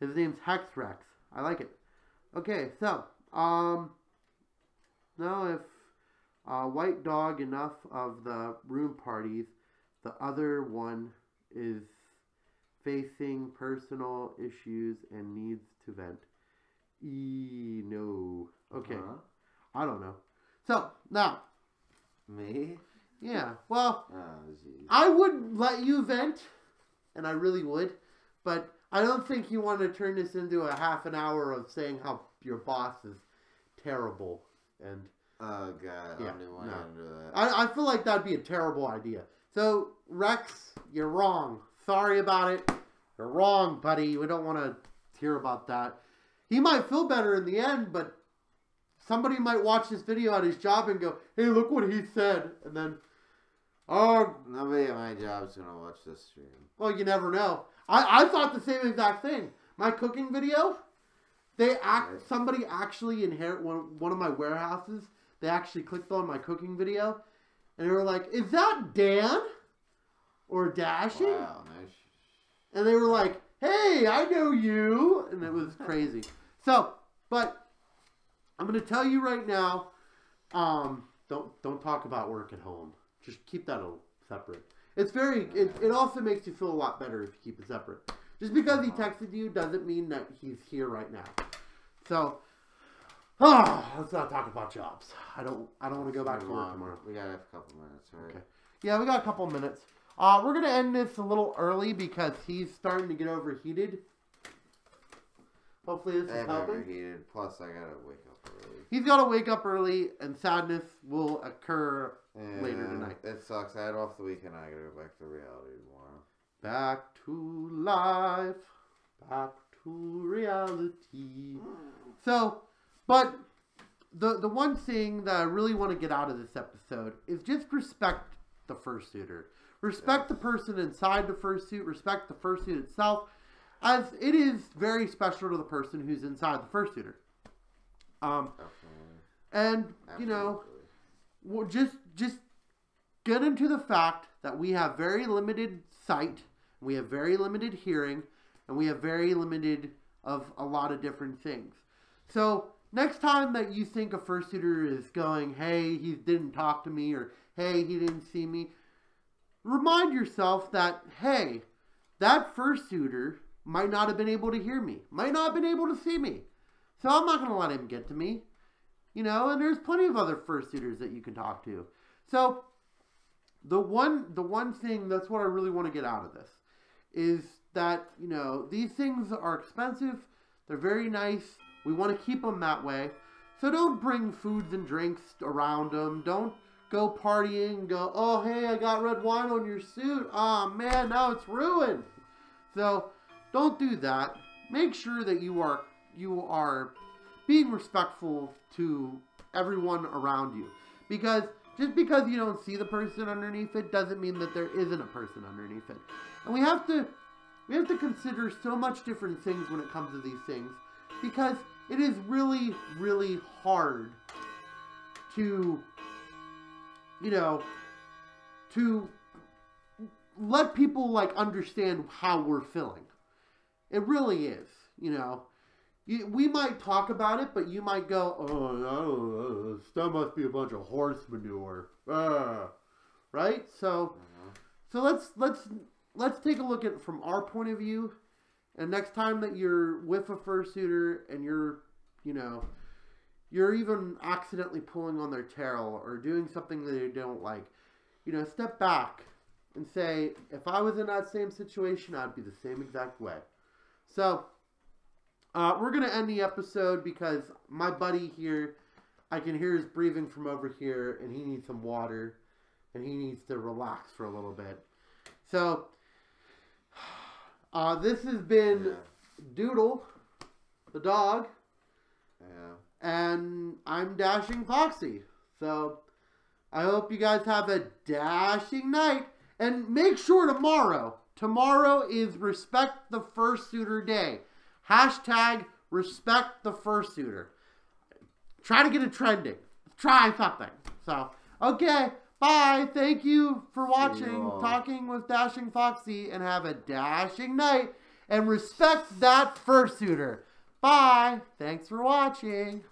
His name's Hex Rex. I like it. Okay, so, now if White Dog enough of the room parties, the other one is facing personal issues and needs to vent. No. Okay. I don't know. So, now. Me? Yeah. Well, geez. I would let you vent, and I really would, but I don't think you want to turn this into a half an hour of saying how your boss is terrible. And oh, God. Yeah, I don't want to do that. I feel like that'd be a terrible idea. So, Rex, you're wrong. Sorry about it. You're wrong, buddy. We don't want to hear about that. He might feel better in the end, but somebody might watch this video at his job and go, hey, look what he said. And then, oh. Nobody at my job's going to watch this stream. Well, you never know. I thought the same exact thing. My cooking video, somebody actually inherit one of my warehouses. They actually clicked on my cooking video. And they were like, is that Dan? Or Dashing? Wow, nice. And they were like, hey, I know you. And it was crazy. So, but I'm going to tell you right now, don't talk about work at home. Just keep that separate. It's very. It also makes you feel a lot better if you keep it separate. Just because he texted you doesn't mean that he's here right now. So, let's not talk about jobs. I don't want to go back to work tomorrow. We gotta have a couple minutes, right? Okay. Yeah, we got a couple minutes. We're gonna end this a little early because he's starting to get overheated. Hopefully this is helping. Overheated. Plus, I gotta wake up early. He's gotta wake up early, and sadness will occur later tonight. It sucks. I had off the weekend. I gotta go back to reality tomorrow. Back to life. Back to reality. So, but the one thing that I really want to get out of this episode is just respect the fursuiter. Respect the person inside the fursuit. Respect the fursuit itself, as it is very special to the person who's inside the fursuiter. And you know, we'll just get into the fact that we have very limited sight, we have very limited hearing, and we have very limited of a lot of different things. So next time that you think a fursuiter is going, hey, he didn't talk to me, or hey, he didn't see me, remind yourself that, hey, that fursuiter might not have been able to hear me, might not have been able to see me. So I'm not going to let him get to me. You know, and there's plenty of other fursuiters that you can talk to. So the one thing, that's what I really want to get out of this, is that, you know, these things are expensive. They're very nice. We want to keep them that way. So don't bring foods and drinks around them. Don't go partying and go, oh, hey, I got red wine on your suit. Oh, man, now it's ruined. So don't do that. Make sure that you are being respectful to everyone around you. Because just because you don't see the person underneath it doesn't mean that there isn't a person underneath it. And we have to consider so much different things when it comes to these things, because it is really, really hard to, you know, to let people like understand how we're feeling. It really is, you know. We might talk about it, but you might go, oh, I don't know, that must be a bunch of horse manure, right? So, so let's take a look at it from our point of view. And next time that you're with a fursuiter and you're even accidentally pulling on their tail or doing something that they don't like, you know, step back and say, if I was in that same situation, I'd be the same exact way. So, we're going to end the episode because my buddy here, I can hear his breathing from over here, and he needs some water, and he needs to relax for a little bit. So, this has been Doodle, the dog, and I'm Dashing Foxie. So, I hope you guys have a dashing night, and make sure tomorrow is Respect the Fursuiter Day. Hashtag respect the fursuiter. Try to get it trending. Try something. So, okay. Bye. Thank you for watching Talking with Dashing Foxie, and have a dashing night. And respect that fursuiter. Bye. Thanks for watching.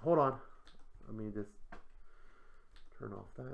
Hold on. Let me just turn off that.